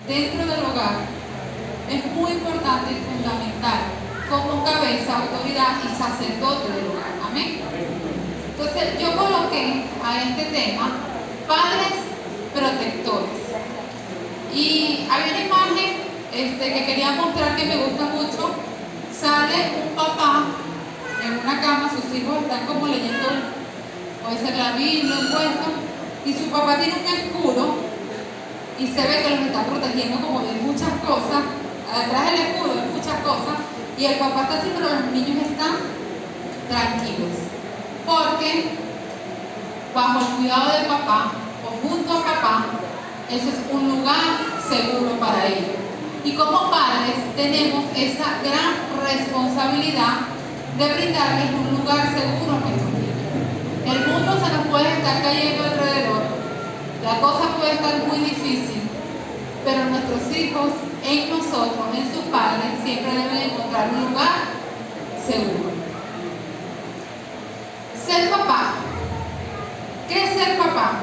dentro del hogar es muy importante y fundamental como cabeza, autoridad y sacerdote del hogar. Amén. Entonces yo coloqué a este tema padres protectores. Y hay una imagen que quería mostrar que me gusta mucho. Sale un papá en una cama, sus hijos están como leyendo, puede ser la Biblia, un cuento, y su papá tiene un escudo y se ve que los está protegiendo como de muchas cosas. Atrás del escudo hay muchas cosas y el papá está así, pero los niños están tranquilos porque bajo el cuidado del papá o junto a papá, eso es un lugar seguro para ellos. Y como padres tenemos esa gran responsabilidad de brindarles un lugar seguro a nuestros niños. El mundo se nos puede estar cayendo alrededor, la cosa puede estar muy difícil, pero nuestros hijos en nosotros, en sus padres, siempre deben encontrar un lugar seguro. Ser papá. ¿Qué es ser papá?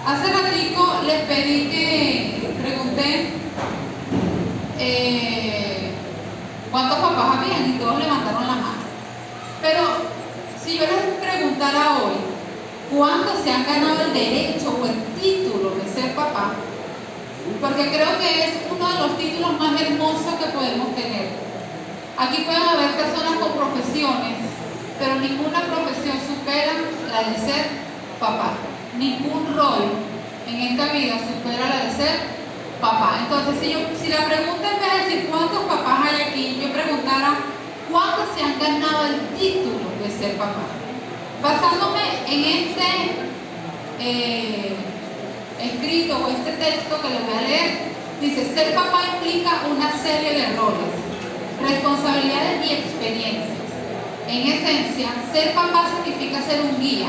Hace ratico les pedí que pregunté cuántos papás habían y todos levantaron la mano. Pero si yo les preguntara hoy cuántos se han ganado el derecho o el título de ser papá, porque creo que es uno de los títulos más hermosos que podemos tener. Aquí pueden haber personas con profesiones, pero ninguna profesión supera la de ser papá. Ningún rol en esta vida supera la de ser papá. Entonces, si la pregunta en vez de decir cuántos papás hay aquí, yo preguntara cuántos se han ganado el título de ser papá. Basándome en este escrito o este texto que les voy a leer, dice: ser papá implica una serie de roles, responsabilidades y experiencias. En esencia, ser papá significa ser un guía,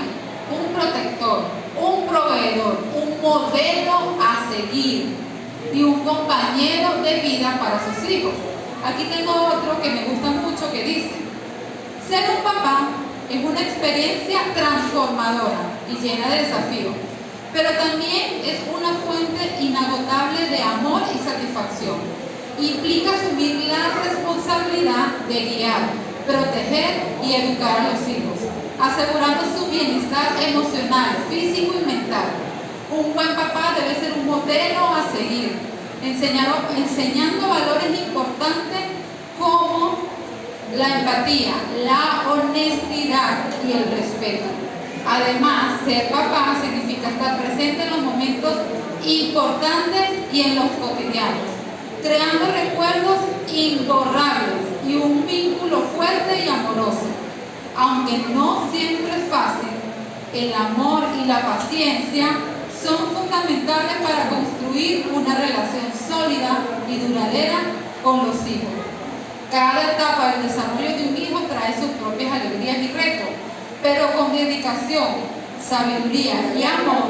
un protector, un proveedor, un modelo a seguir y un compañero de vida para sus hijos. Aquí tengo otro que me gusta mucho que dice: ser un papá es una experiencia transformadora y llena de desafíos, pero también es una fuente inagotable de amor y satisfacción. Implica asumir la responsabilidad de guiar, proteger y educar a los hijos, asegurando su bienestar emocional, físico y mental. Un buen papá debe ser un modelo a seguir, enseñando valores importantes como la empatía, la honestidad y el respeto. Además, ser papá significa estar presente en los momentos importantes y en los cotidianos, creando recuerdos imborrables y un vínculo fuerte y amoroso. Aunque no siempre es fácil, el amor y la paciencia son fundamentales para construir una relación sólida y duradera con los hijos. Cada etapa del desarrollo de un hijo trae sus propias alegrías y retos, pero con dedicación, sabiduría y amor,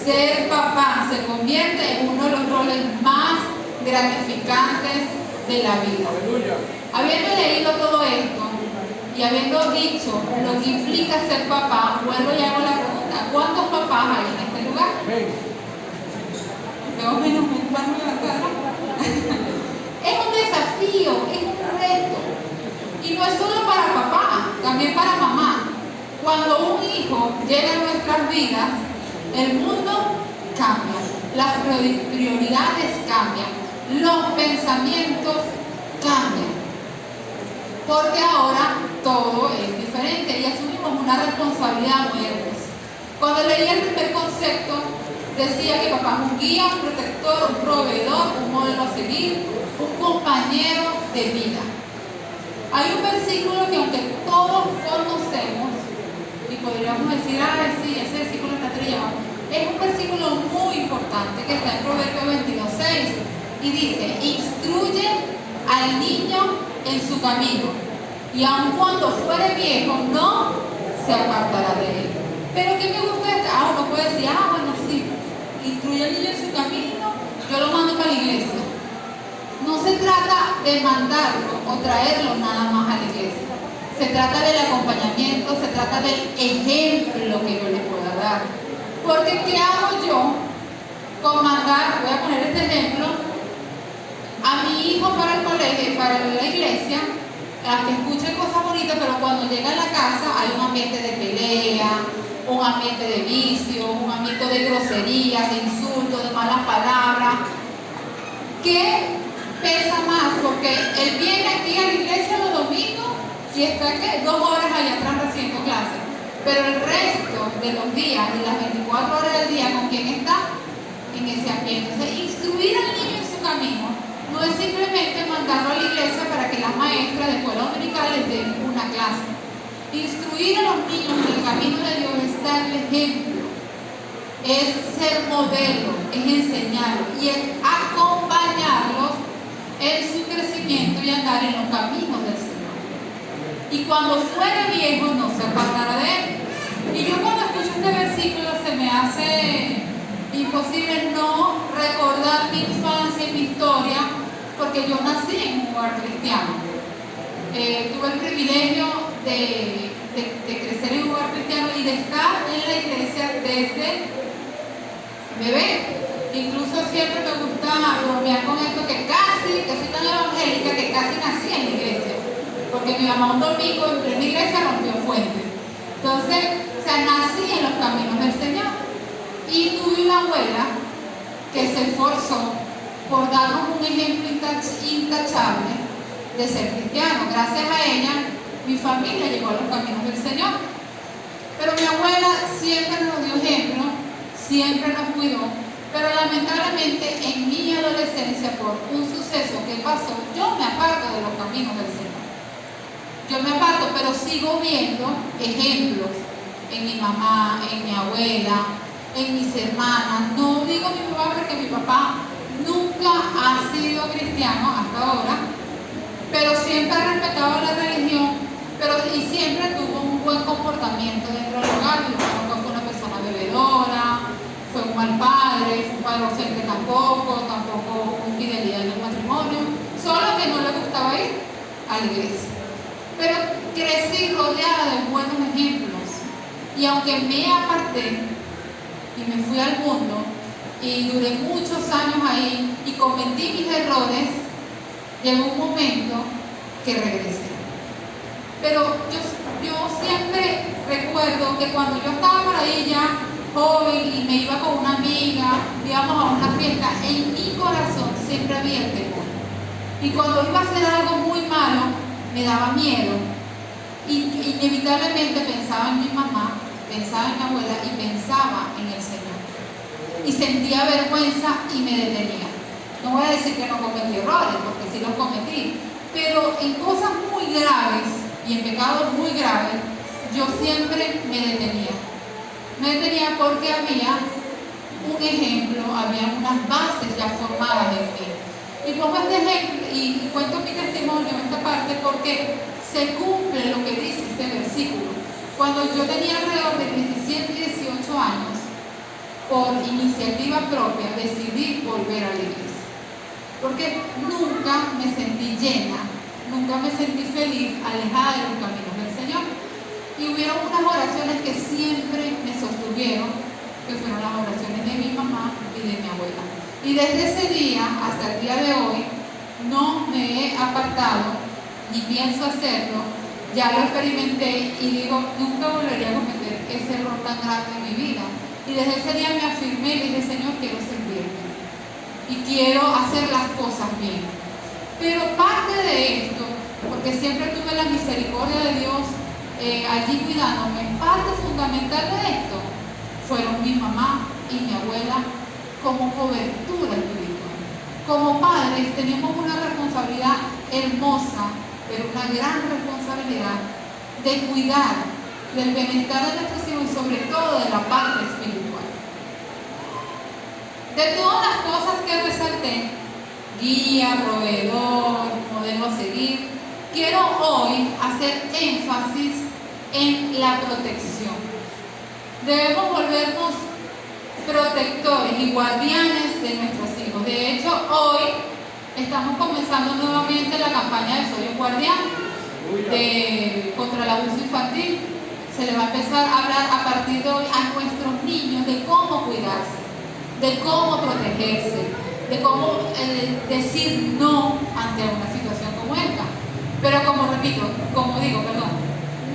ser papá se convierte en uno de los roles más gratificantes de la vida. Habiendo leído todo esto y habiendo dicho lo que implica ser papá, vuelvo y hago la pregunta: ¿cuántos papás hay en este lugar? Veo menos mano levantada. Es un desafío, es un reto. Y no es solo para papá, también para mamá. Cuando un hijo llega a nuestras vidas, el mundo cambia, las prioridades cambian, los pensamientos cambian. Porque ahora todo es diferente y asumimos una responsabilidad muy hermosa. Cuando leí el primer concepto, decía que papá es un guía, un protector, un proveedor, un modelo a seguir, un compañero de vida. Hay un versículo que, aunque todos conocemos, y podríamos decir: ay, sí, ese versículo está trillado, es un versículo muy importante que está en Proverbios 22:6 y dice: instruye al niño en su camino, y aun cuando fuere viejo no se apartará de él. Pero ¿qué me gusta? Uno puede decir: bueno, sí, instruye al niño en su camino, yo lo mando para la iglesia. No se trata de mandarlo o traerlo nada más a la iglesia. Se trata del acompañamiento, se trata del ejemplo que yo le pueda dar. Porque ¿qué hago yo con mandar? Voy a poner este ejemplo. a que escuche cosas bonitas, pero cuando llega a la casa hay un ambiente de pelea, un ambiente de vicio, un ambiente de groserías, de insultos, de malas palabras. ¿Qué pesa más? Porque él viene aquí a la iglesia los domingos y está ¿qué? 2 horas allá atrás recibiendo clases. Pero el resto de los días y las 24 horas del día, ¿con quién está? En ese ambiente. O sea, instruir al niño en su camino no es simplemente mandarlo a la iglesia para que las maestras de escuela dominical les den una clase. Instruir a los niños en el camino de Dios es darle ejemplo, es ser modelo, es enseñarlos y es acompañarlos en su crecimiento y andar en los caminos del Señor. Y cuando fuere viejo no se apartará de él. Y yo cuando escucho este versículo se me hace imposible no recordar mi infancia y mi historia, porque yo nací en un hogar cristiano. Tuve el privilegio de crecer en un hogar cristiano y de estar en la iglesia desde bebé. Incluso siempre me gusta bromear con esto, que soy tan evangélica que casi nací en la iglesia, porque mi mamá un domingo en plena iglesia rompió fuentes. Entonces, o sea, nací en los caminos del Señor. Y tuve una abuela que se esforzó por darnos un ejemplo intachable de ser cristiano. Gracias a ella, mi familia llegó a los caminos del Señor. Pero mi abuela siempre nos dio ejemplo, siempre nos cuidó, pero lamentablemente en mi adolescencia, por un suceso que pasó, yo me aparto de los caminos del Señor. Yo me aparto, pero sigo viendo ejemplos en mi mamá, en mi abuela, en mis hermanas. No digo mi papá porque mi papá nunca ha sido cristiano hasta ahora, pero siempre ha respetado la religión, y siempre tuvo un buen comportamiento dentro del hogar. Mi papá nunca fue una persona bebedora, fue un mal padre, fue un padre ausente tampoco con fidelidad en el matrimonio, solo que no le gustaba ir a la iglesia. Pero crecí rodeada de buenos ejemplos, y aunque me aparté y me fui al mundo y duré muchos años ahí y cometí mis errores, llegó un momento que regresé. Pero yo siempre recuerdo que cuando yo estaba por ahí ya joven y me iba con una amiga, íbamos a una fiesta, en mi corazón siempre había el temor. Y cuando iba a hacer algo muy malo, me daba miedo. Y inevitablemente pensaba en mi mamá, pensaba en mi abuela y pensaba en el Señor. Y sentía vergüenza y me detenía. No voy a decir que no cometí errores, porque sí los cometí, pero en cosas muy graves y en pecados muy graves, yo siempre me detenía. Me detenía porque había un ejemplo, había unas bases ya formadas en mí. Y pongo este ejemplo y cuento mi testimonio en esta parte porque se cumple lo que dice este versículo. Cuando yo tenía alrededor de 17 y 18 años, por iniciativa propia, decidí volver a la iglesia. Porque nunca me sentí llena, nunca me sentí feliz, alejada de los caminos del Señor. Y hubieron unas oraciones que siempre me sostuvieron, que fueron las oraciones de mi mamá y de mi abuela. Y desde ese día hasta el día de hoy, no me he apartado, ni pienso hacerlo. Ya lo experimenté y digo, nunca volvería a cometer ese error tan grande en mi vida. Y desde ese día me afirmé y dije, Señor, quiero servirte y quiero hacer las cosas bien. Pero parte de esto, porque siempre tuve la misericordia de Dios allí cuidándome, parte fundamental de esto fueron mi mamá y mi abuela como cobertura espiritual. Como padres tenemos una responsabilidad hermosa, pero una gran responsabilidad de cuidar del bienestar de nuestros hijos y sobre todo de la parte espiritual. De todas las cosas que resalté, guía, proveedor, modelo a seguir, quiero hoy hacer énfasis en la protección. Debemos volvernos protectores y guardianes de nuestros hijos. De hecho, hoy estamos comenzando nuevamente la campaña de Soy un Guardián contra el abuso infantil. Se le va a empezar a hablar a partir de hoy a nuestros niños de cómo cuidarse, de cómo protegerse, de cómo decir no ante una situación como esta. Pero como digo,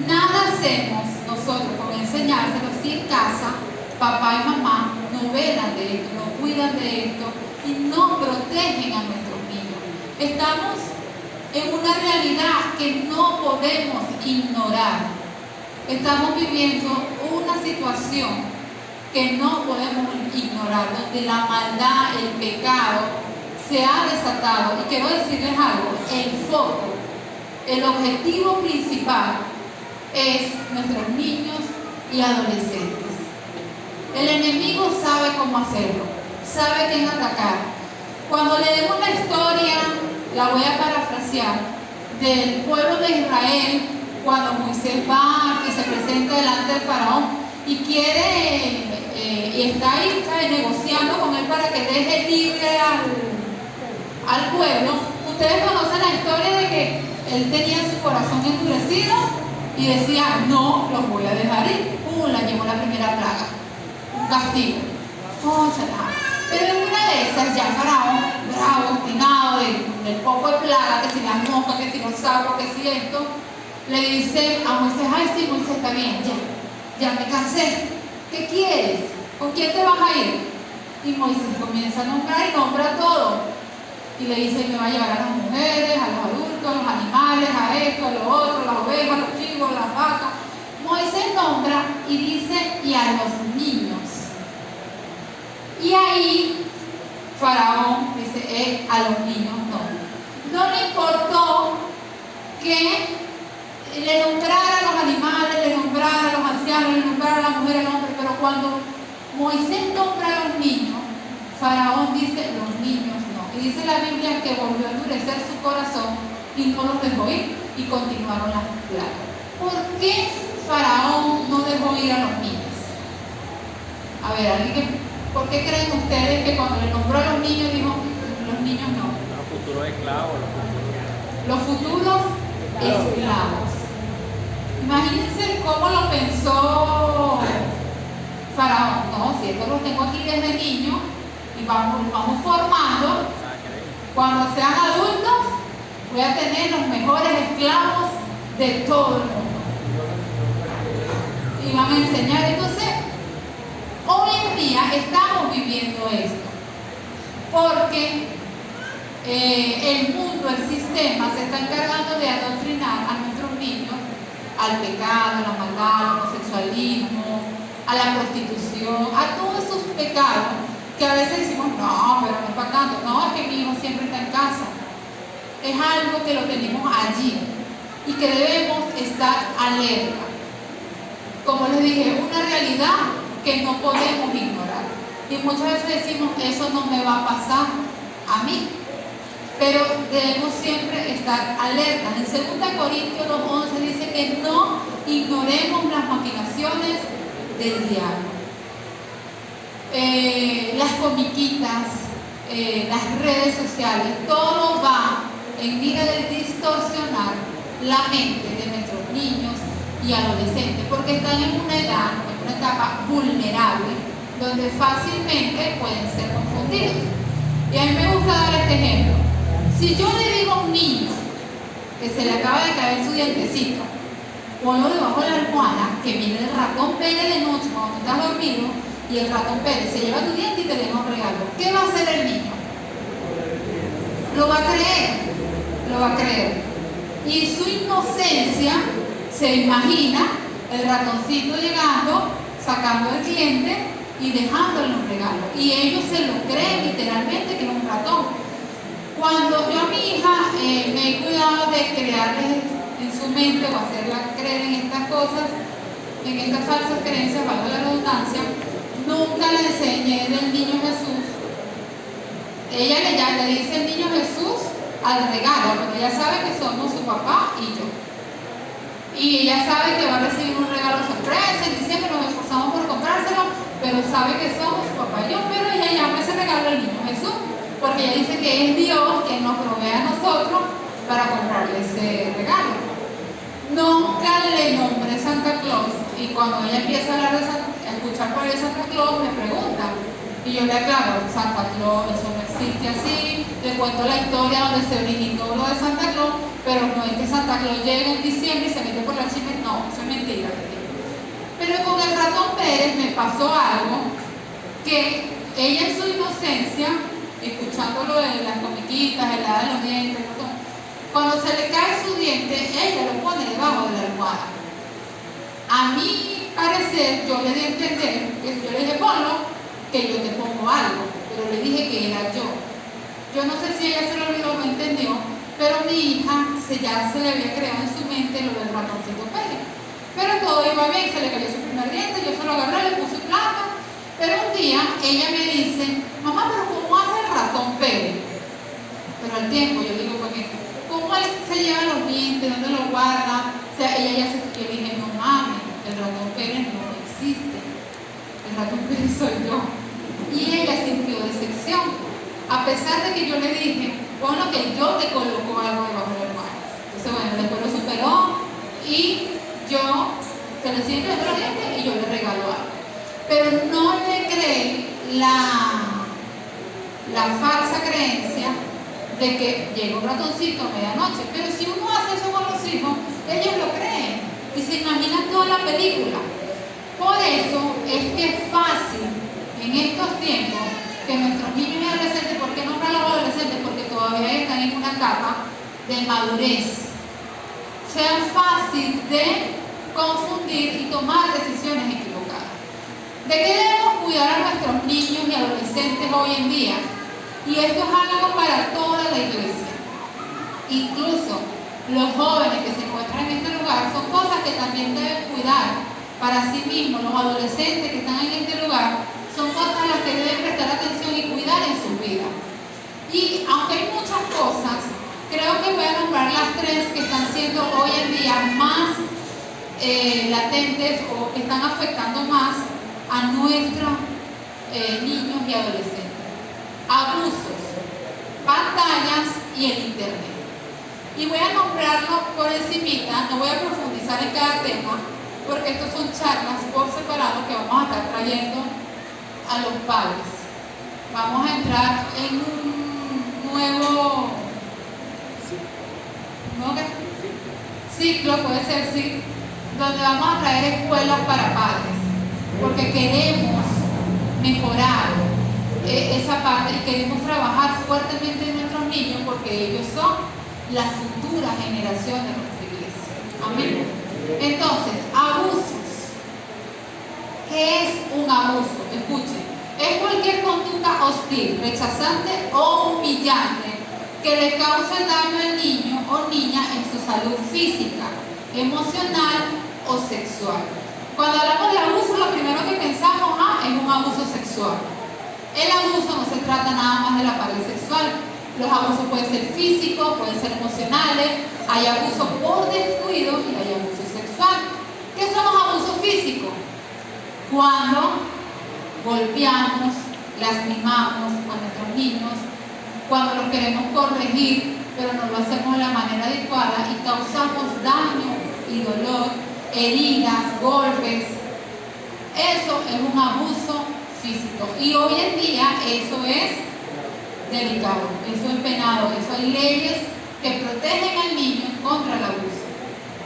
nada hacemos nosotros con enseñárselo si en casa papá y mamá no velan de esto, no cuidan de esto y no protegen a nuestros niños. Estamos en una realidad que no podemos ignorar. Estamos viviendo una situación que no podemos ignorar, donde la maldad, el pecado se ha desatado. Y quiero decirles algo, el foco, el objetivo principal es nuestros niños y adolescentes. El enemigo sabe cómo hacerlo, sabe quién atacar. Cuando leemos la historia, la voy a parafrasear, del pueblo de Israel, cuando Moisés va y se presenta delante del faraón y quiere, y está ahí negociando con él para que deje libre al pueblo. Ustedes conocen la historia de que él tenía su corazón endurecido y decía, no, los voy a dejar ir. La llevó la primera plaga, un castigo. Pero en una de esas ya Faraón, bravo, obstinado del poco de plaga, que si las moscas, que si los sapos, que si esto, le dice a Moisés, ay sí, Moisés, está bien, ya me cansé. ¿Qué quieres? ¿Con quién te vas a ir? Y Moisés comienza a nombrar y nombra todo. Y le dice, me va a llevar a las mujeres, a los adultos, a los animales, a esto, a lo otro, las ovejas, los chivos, las vacas. Moisés nombra y dice, y a los niños. Y ahí Faraón dice, a los niños no. No le importó que le nombrara a los animales, le nombrara a los ancianos, le nombrara a las mujeres, al hombre, pero cuando Moisés nombra a los niños, Faraón dice, los niños no. Y dice la Biblia que volvió a endurecer su corazón y no los dejó ir y continuaron las plagas. ¿Por qué Faraón no dejó ir a los niños? A ver, ¿por qué creen ustedes que cuando le nombró a los niños dijo, los niños no? Los futuros esclavos. Los futuros esclavos. Imagínense cómo lo pensó Faraón. No, si esto lo tengo aquí desde niño y vamos formando, cuando sean adultos voy a tener los mejores esclavos de todo el mundo. Y van a enseñar. Entonces, hoy en día estamos viviendo esto, porque el mundo, el sistema, se está encargando de adoctrinar a nuestros niños al pecado, a la maldad, al homosexualismo, a la prostitución, a todos esos pecados que a veces decimos, no, pero no es para tanto. No, es que mi hijo siempre está en casa. Es algo que lo tenemos allí y que debemos estar alerta. Como les dije, una realidad que no podemos ignorar. Y muchas veces decimos, eso no me va a pasar a mí. Pero debemos siempre estar alertas. En 2 Corintios 2:11 dice que no ignoremos las maquinaciones del diablo. Las comiquitas, las redes sociales, todo va en mira de distorsionar la mente de nuestros niños y adolescentes, porque están en una edad, en una etapa vulnerable, donde fácilmente pueden ser confundidos. Y a mí me gusta dar este ejemplo. Si yo le digo a un niño que se le acaba de caer su dientecito, ponlo debajo de la almohada, que viene el ratón Pérez de noche cuando estás dormido, y el ratón Pérez se lleva tu diente y te deja un regalo, ¿qué va a hacer el niño? Lo va a creer, lo va a creer. Y su inocencia se imagina el ratoncito llegando, sacando el diente y dejándole un regalo. Y ellos se lo creen literalmente que es un ratón. Cuando yo a mi hija me he cuidado de crearles en su mente o hacerla creer en estas cosas, en estas falsas creencias, valga la redundancia, nunca le enseñé del niño Jesús. Ella le dice el niño Jesús al regalo, pero ella sabe que somos su papá y yo. Y ella sabe que va a recibir un regalo sorpresa y dice que nos esforzamos por comprárselo, pero sabe que somos su papá y yo. Pero ella llama ese regalo al niño Jesús, porque ella dice que es Dios quien nos provee a nosotros para comprarle ese regalo. Nunca le nombré Santa Claus, y cuando ella empieza a hablar de escuchar por el Santa Claus, me pregunta, Y yo le aclaro, Santa Claus, eso no existe así, le cuento la historia donde se originó lo de Santa Claus, pero no es que Santa Claus llegue en diciembre y se mete por la chimenea, no, eso es mentira. Pero con el ratón Pérez me pasó algo que ella en su inocencia, escuchando lo de las comiquitas, el hada de los dientes, cuando se le cae su diente, ella lo pone debajo de la almohada. A mi parecer, yo le di a entender, que yo le dije, ponlo, que yo te pongo algo, pero le dije que era yo. Yo no sé si ella se lo olvidó o no entendió, pero mi hija ya se le había creado en su mente lo del ratoncito Pérez. Pero todo iba bien, se le cayó su primer diente, yo se lo agarré, le puse plata. Pero un día ella me dice, mamá, pero ¿cómo hace el ratón Pérez? Pero al tiempo yo digo, porque ¿cómo él se lleva los dientes? ¿Dónde los guarda? O sea, ella ya se... Yo dije, no mames, el ratón Pérez no existe. El ratón Pérez soy yo. Y ella sintió decepción, a pesar de que yo le dije, bueno, que yo te coloco algo debajo de la almohada. Entonces, bueno, después lo superó y yo se le siento de los dientes y yo le regalo algo. Pero no le cree la falsa creencia de que llega un ratoncito a medianoche. Pero si uno hace eso con los hijos, ellos lo creen y se imaginan toda la película. Por eso es que es fácil en estos tiempos que nuestros niños y adolescentes, ¿por qué nombrar a los adolescentes? Porque todavía están en una etapa de madurez, sean fácil de confundir y tomar decisiones equivocadas. ¿De qué debemos cuidar a nuestros niños y adolescentes hoy en día? Y esto es algo para toda la iglesia. Incluso los jóvenes que se encuentran en este lugar son cosas que también deben cuidar para sí mismos. Los adolescentes que están en este lugar son cosas a las que deben prestar atención y cuidar en su vida. Y aunque hay muchas cosas, creo que voy a nombrar las tres que están siendo hoy en día más latentes o que están afectando más a nuestros niños y adolescentes. Abusos, pantallas y el internet. Y voy a nombrarlo por encimita, no voy a profundizar en cada tema, porque estos son charlas por separado que vamos a estar trayendo a los padres. Vamos a entrar en un nuevo ciclo, puede ser sí, donde vamos a traer escuelas para padres, porque queremos mejorar esa parte y queremos trabajar fuertemente en nuestros niños, porque ellos son la futura generación de nuestra iglesia. Amén. Entonces, abusos. ¿Qué es un abuso? Escuchen, es cualquier conducta hostil, rechazante o humillante que le cause daño al niño o niña en su salud física, emocional o sexual. Cuando hablamos de abuso, lo primero que pensamos es un abuso sexual. El abuso no se trata nada más de la parte sexual. Los abusos pueden ser físicos, pueden ser emocionales, hay abuso por descuido y hay abuso sexual. ¿Qué son los abusos físicos? Cuando golpeamos, lastimamos a nuestros niños, cuando los queremos corregir, pero no lo hacemos de la manera adecuada y causamos daño y dolor, heridas, golpes. Eso es un abuso físico. Y hoy en día eso es delicado, eso es penado, eso hay leyes que protegen al niño contra el abuso.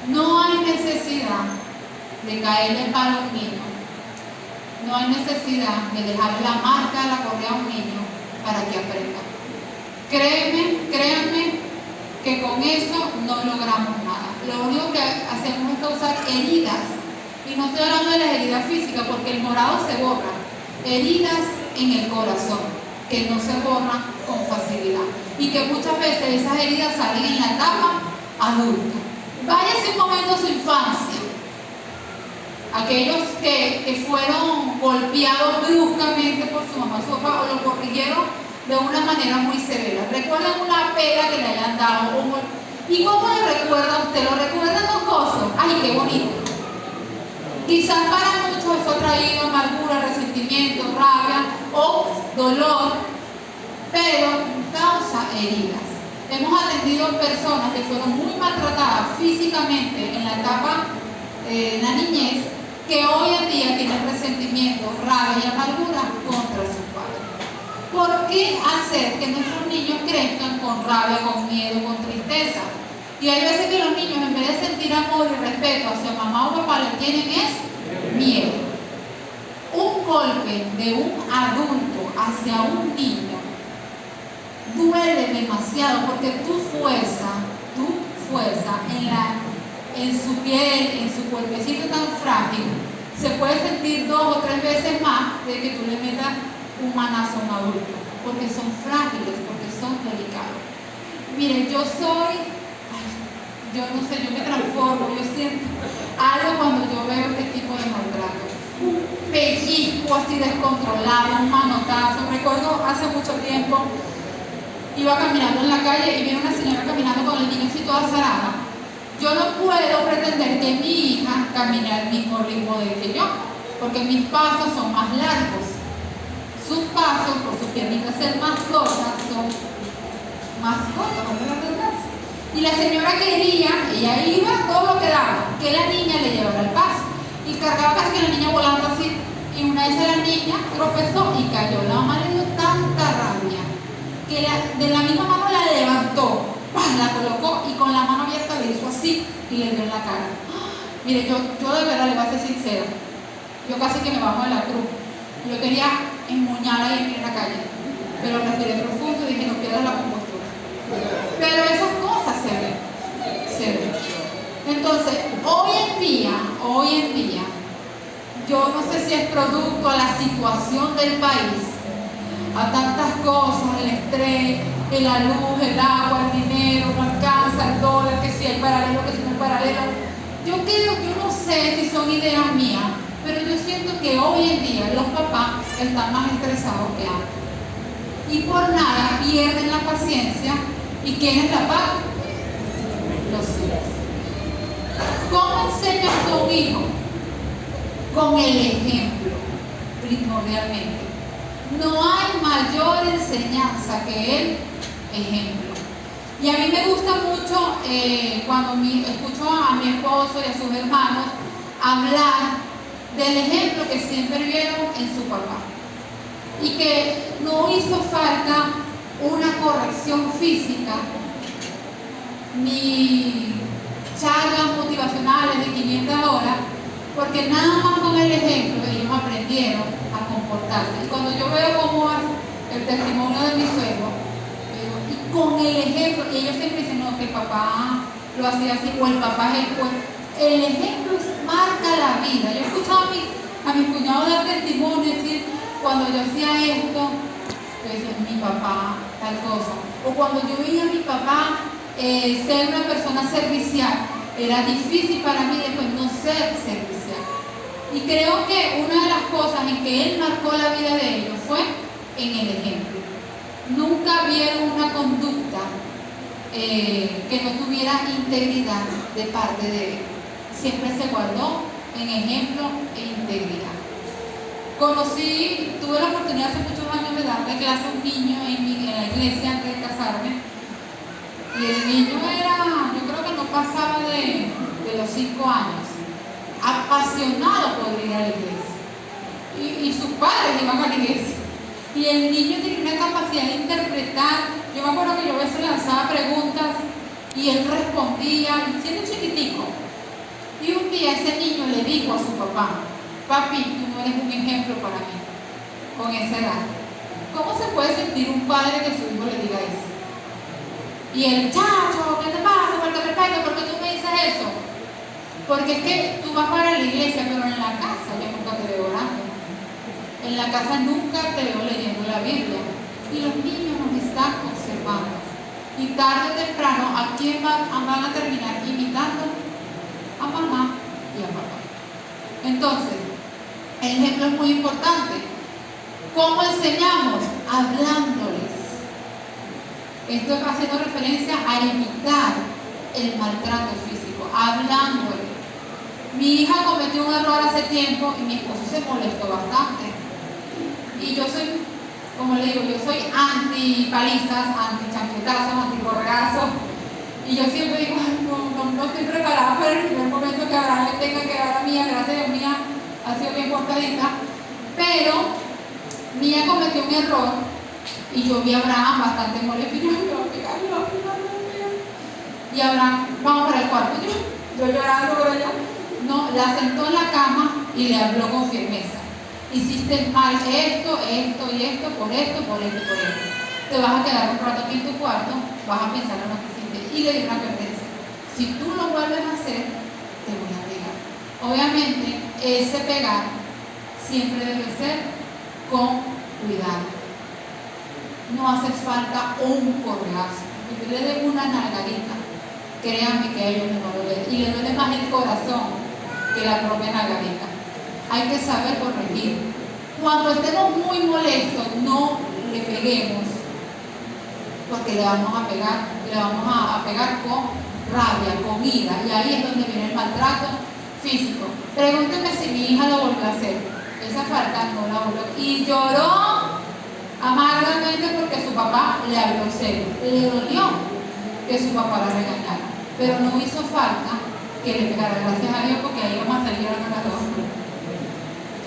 No hay necesidad de caerle palo a un niño. No hay necesidad de dejar la marca de la correa a un niño para que aprenda. Créanme que con eso no logramos nada. Lo único que hacemos es causar heridas. Y no estoy hablando de las heridas físicas, porque el morado se borra. Heridas en el corazón, que no se borran con facilidad. Y que muchas veces esas heridas salen en la etapa adulta. Váyase un momento a su infancia. Aquellos que fueron golpeados bruscamente por su mamá o su papá, o lo corrigieron de una manera muy severa. ¿Recuerdan una pela que le hayan dado? ¿Y cómo lo recuerda usted? ¿Lo recuerda con gozo? ¡Ay, qué bonito! Quizás para muchos eso ha traído amargura, resentimiento, rabia o dolor, pero causa heridas. Hemos atendido personas que fueron muy maltratadas físicamente en la etapa de la niñez, que hoy en día tienen resentimiento, rabia y amargura contra sus padres. ¿por qué hacer que nuestros niños crezcan con rabia, con miedo, con tristeza? Y hay veces que los niños, en vez de sentir amor y respeto hacia mamá o papá, le tienen es miedo. Un golpe de un adulto hacia un niño duele demasiado, porque tu fuerza en su piel, en su cuerpecito tan frágil, se puede sentir 2 o 3 veces más de que tú le metas un manazo a un adulto, porque son frágiles, porque son delicados. Miren, yo no sé, yo me transformo, yo siento algo cuando yo veo este tipo de maltrato. Un pellizco así descontrolado, un manotazo. Recuerdo hace mucho tiempo, iba caminando en la calle y vi una señora caminando con el niño así toda zarada. Yo no puedo pretender que mi hija camine al mismo ritmo de que yo, porque mis pasos son más largos. Sus pasos, por sus piernitas ser más cortas, son más cortas, ¿no me entendés? Y la señora quería, ella iba todo lo que daba, que la niña le llevara el paso. Y cargaba casi que la niña volando así. Y una vez la niña tropezó y cayó. La mamá le dio tanta rabia que de la misma mano la levantó, la colocó y con la mano abierta le hizo así y le dio en la cara. Mire, yo de verdad le voy a ser sincera, yo casi que me bajo de la cruz. Yo quería enmuñar ahí en la calle, pero respiré profundo y dije, no pierdas la compostura. Pero esas cosas se ven. Entonces, hoy en día, yo no sé si es producto a la situación del país, a tantas cosas, el estrés, la luz, el agua, el dinero, no alcanza, el dólar, que si hay paralelo, que si no hay paralelo. Yo no sé si son ideas mías, pero yo siento que hoy en día los papás están más estresados que antes. Y por nada pierden la paciencia. ¿Y quiénes la pagan? Los hijos. ¿Cómo enseñas a tu hijo? Con el ejemplo, primordialmente. No hay mayor enseñanza que el ejemplo. Y a mí me gusta mucho cuando escucho a mi esposo y a sus hermanos hablar del ejemplo que siempre vieron en su papá. Y que no hizo falta una corrección física ni charlas motivacionales de 500 horas, porque nada más con el ejemplo ellos aprendieron a comportarse. Y cuando yo veo cómo es el testimonio de mi suegro, y con el ejemplo, y ellos siempre dicen, no, que el papá lo hacía así, o el papá es el ejemplo marca la vida. Yo he escuchado a mi cuñado dar testimonio, decir, cuando yo hacía esto, pues mi papá, tal cosa. O cuando yo veía a mi papá ser una persona servicial, era difícil para mí después no ser servicial. Y creo que una de las cosas en que él marcó la vida de ellos fue en el ejemplo. Nunca vieron una conducta que no tuviera integridad de parte de él. Siempre se guardó en ejemplo e integridad. Tuve la oportunidad hace muchos años de darle clase a un niño en la iglesia antes de casarme. Y el niño yo creo que no pasaba de los 5 años, apasionado por ir a la iglesia. Y sus padres iban a la iglesia. Y el niño tenía una capacidad de interpretar. Yo me acuerdo que yo a veces lanzaba preguntas y él respondía, siendo chiquitico. Y un día ese niño le dijo a su papá, papi, tú no eres un ejemplo para mí, con esa edad. ¿Cómo se puede sentir un padre que su hijo le diga eso? Y el chacho, ¿qué te pasa? ¿Por qué respeto? ¿Por qué tú me dices eso? Porque es que tú vas para la iglesia, pero en la casa yo nunca te veo orando. En la casa nunca te veo leyendo la Biblia. Y los niños nos están observando. Y tarde o temprano, ¿a quién van a terminar imitando? A mamá y a papá. Entonces, el ejemplo es muy importante. ¿Cómo enseñamos? Hablándoles. Esto está haciendo referencia a evitar el maltrato físico, hablándoles. Mi hija cometió un error hace tiempo y mi esposo se molestó bastante. Y yo soy, como le digo, yo soy anti-palizas, anti-chancletazos, anti-corregazos. Y yo siempre digo, no estoy preparada para el primer momento que Abraham le tenga que dar a Mía. Gracias a Dios, Mía ha sido bien portadita. Pero Mía cometió un error Y yo vi a Abraham bastante molesto, y yo me voy a pegar, me voy a pegar. Y Abraham, vamos para el cuarto, yo llorando por allá. No, la sentó en la cama y le habló con firmeza. Hiciste mal esto, esto y esto, por esto, por esto, por esto. Te vas a quedar un rato aquí en tu cuarto, vas a pensar en lo que hiciste. Y le dio una advertencia. Si tú lo vuelves a hacer, te voy a pegar. Obviamente, ese pegar siempre debe ser con cuidado. No hace falta un correazo. Que tú le des una nalgadita, créanme que a ellos les va a doler. Y le duele más el corazón que la propia nalgadita. Hay que saber corregir. Cuando estemos muy molestos, no le peguemos, porque le vamos a pegar con rabia, con ira, y ahí es donde viene el maltrato físico. Pregúnteme si mi hija lo volvió a hacer. Esa falta no la volvió. Y lloró amargamente porque su papá le habló serio. Le dolió que su papá la regañara, pero no hizo falta que le pegara. Gracias a Dios, porque ahí vamos a salir a la dos.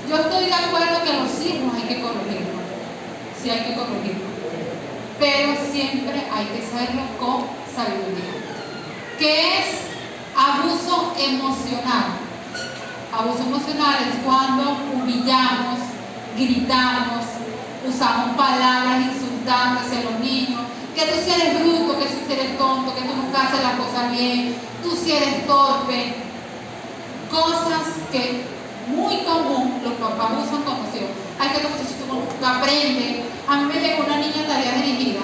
Yo estoy de acuerdo que los hijos hay que corregirlos, sí hay que corregirlos, pero siempre hay que hacerlo con sabiduría. ¿Qué es abuso emocional? Abuso emocional es cuando humillamos, gritamos, usamos palabras insultantes hacia los niños, que tú sí eres bruto, que tú sí eres tonto, que tú nunca haces las cosas bien, tú sí eres torpe. Cosas que muy común los papás usan con los hijos. Hay que los muchachitos nunca aprenden. A mí me llegó una niña tarea dirigida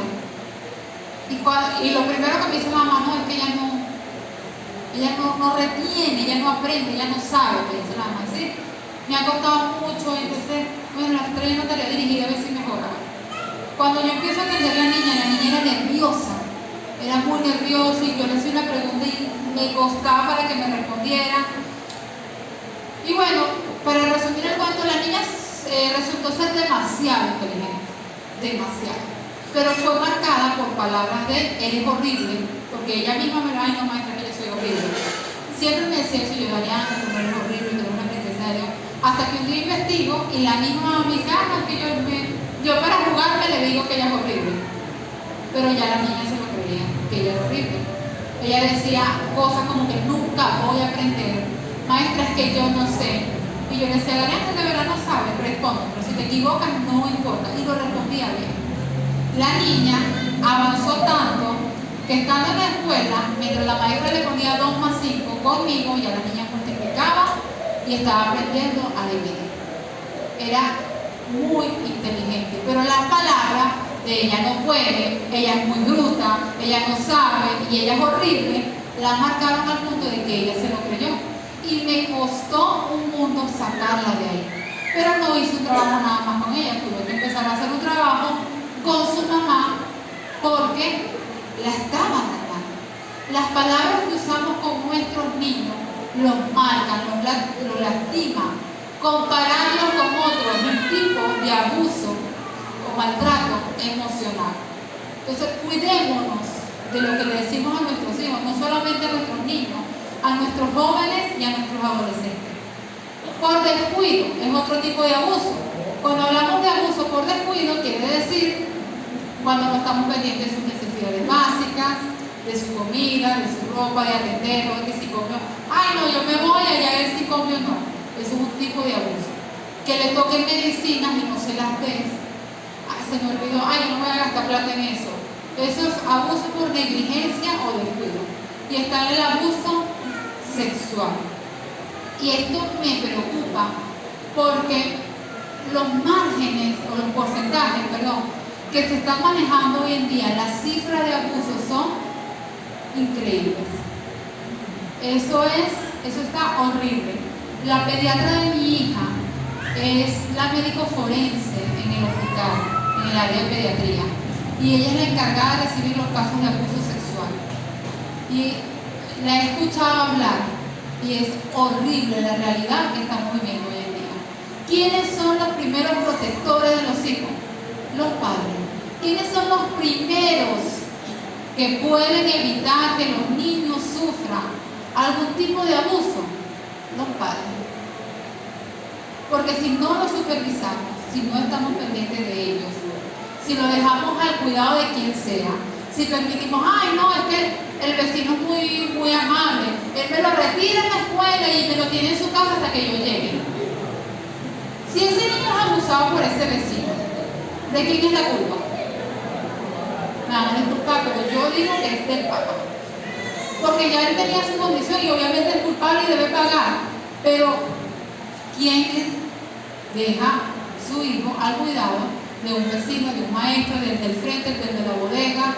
y lo primero que me dice la mamá, no, es que ella no retiene, ella no aprende, ella no sabe, me dice la mamá, ¿sí? Me ha costado mucho, entonces, bueno, las trae una tarea dirigida a ver si mejora. Cuando yo empiezo a atender a la niña era nerviosa, era muy nerviosa, y yo le hacía una pregunta y me costaba para que me respondiera. Y bueno, para resumir el cuento, la niña resultó ser demasiado inteligente, demasiado. Pero fue marcada por palabras de eres horrible, porque ella misma me dijo, ay no maestra, que yo soy horrible. Siempre me decía eso, yo Dariana, tú no eres horrible, tú eres una princesa de Dios. Hasta que un día investigo y la misma me dice, no, que yo para jugarme le digo que ella es horrible. Pero ya la niña se lo creía, que ella era horrible. Ella decía cosas como que nunca voy a aprender. Maestra, es que yo no sé. Y yo le decía, Dariana, de verdad no sabes, responde, pero si te equivocas no importa. Y lo respondía bien. La niña avanzó tanto que estando en la escuela, mientras la maestra le ponía 2 más 5 conmigo, ya la niña multiplicaba y estaba aprendiendo a dividir. Era muy inteligente, pero las palabras de ella no puede, ella es muy bruta, ella no sabe y ella es horrible, la marcaron al punto de que ella se lo creyó. Y me costó un mundo sacarla de ahí. Pero no hice un trabajo nada más con ella, tuve que empezar a hacer un trabajo con su mamá porque la estaba tratando. Las palabras que usamos con nuestros niños los marcan, los lastiman. Compararlos con otros es un tipo de abuso o maltrato emocional. Entonces, cuidémonos de lo que le decimos a nuestros hijos, no solamente a nuestros niños, a nuestros jóvenes y a nuestros adolescentes. Por descuido es otro tipo de abuso. Cuando hablamos de abuso por descuido, quiere decir cuando no estamos pendientes de sus necesidades básicas, de su comida, de su ropa, de atenderlo, de que si comió, ay no, yo me voy allá a ver si comió o no. Eso es un tipo de abuso. Que le toquen medicinas y no se las des. Ay, se me olvidó, ay, yo no voy a gastar plata en eso. Eso es abuso por negligencia o descuido. Y está el abuso sexual. Y esto me preocupa porque los márgenes o los porcentajes, que se están manejando hoy en día, las cifras de abuso son increíbles. Eso está horrible. La pediatra de mi hija es la médico forense en el hospital, en el área de pediatría, y ella es la encargada de recibir los casos de abuso sexual. Y la he escuchado hablar y es horrible la realidad que estamos viviendo hoy en día. ¿Quiénes son los primeros protectores de los hijos? Los padres. ¿Quiénes son los primeros que pueden evitar que los niños sufran algún tipo de abuso? Los padres. Porque si no los supervisamos, si no estamos pendientes de ellos, si lo dejamos al cuidado de quien sea, si permitimos, ay no, es que el vecino es muy amable, él me lo retira en la escuela y me lo tiene en su casa hasta que yo llegue. Si ese niño es abusado por ese vecino, ¿de quién es la culpa? Nada, no es culpa, pero yo digo que es del papá. Porque ya él tenía su condición y obviamente es culpable y debe pagar. Pero, ¿quién deja su hijo al cuidado de un vecino, de un maestro, del frente, del de la bodega?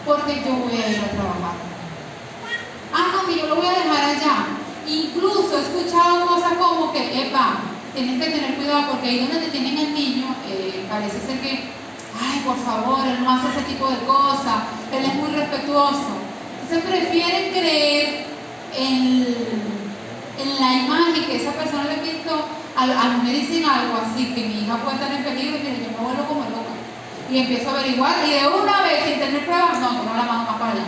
Porque yo voy a ir a trabajar. Ah, no, que yo lo voy a dejar allá. Incluso he escuchado cosas como que, epa, tienes que tener cuidado porque ahí donde te tienen el niño, parece ser que, ay, por favor, él no hace ese tipo de cosas, él es muy respetuoso. Entonces prefieren creer en la imagen que esa persona le pintó. A mí me dicen algo así, que mi hija puede estar en peligro, y mire, yo me vuelvo como loca. Y empiezo a averiguar, y de una vez, sin tener pruebas, no la mando más para allá.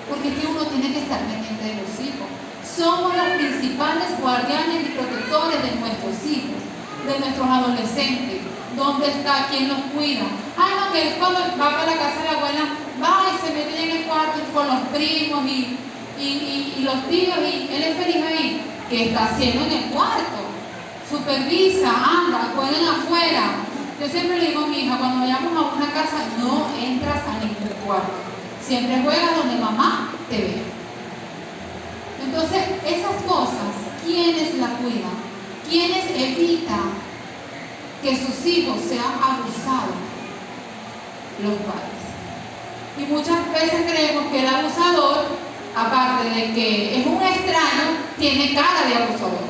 Porque es que uno tiene que estar pendiente de los hijos. Somos los principales guardianes y protectores de nuestros hijos, de nuestros adolescentes. ¿Dónde está? ¿Quién los cuida? Ay, no, que él cuando va para la casa de la abuela, va y se mete en el cuarto con los primos y los tíos, y él es feliz ahí. ¿Qué está haciendo en el cuarto? Supervisa, anda, jueguen afuera. Yo siempre le digo a mi hija, cuando vayamos a una casa, no entras a ningún cuarto. Siempre juegas donde mamá te ve. Entonces, esas cosas, ¿quiénes la cuidan? ¿Quiénes evitan que sus hijos sean abusados? Los padres. Y muchas veces creemos que el abusador, aparte de que es un extraño, tiene cara de abusador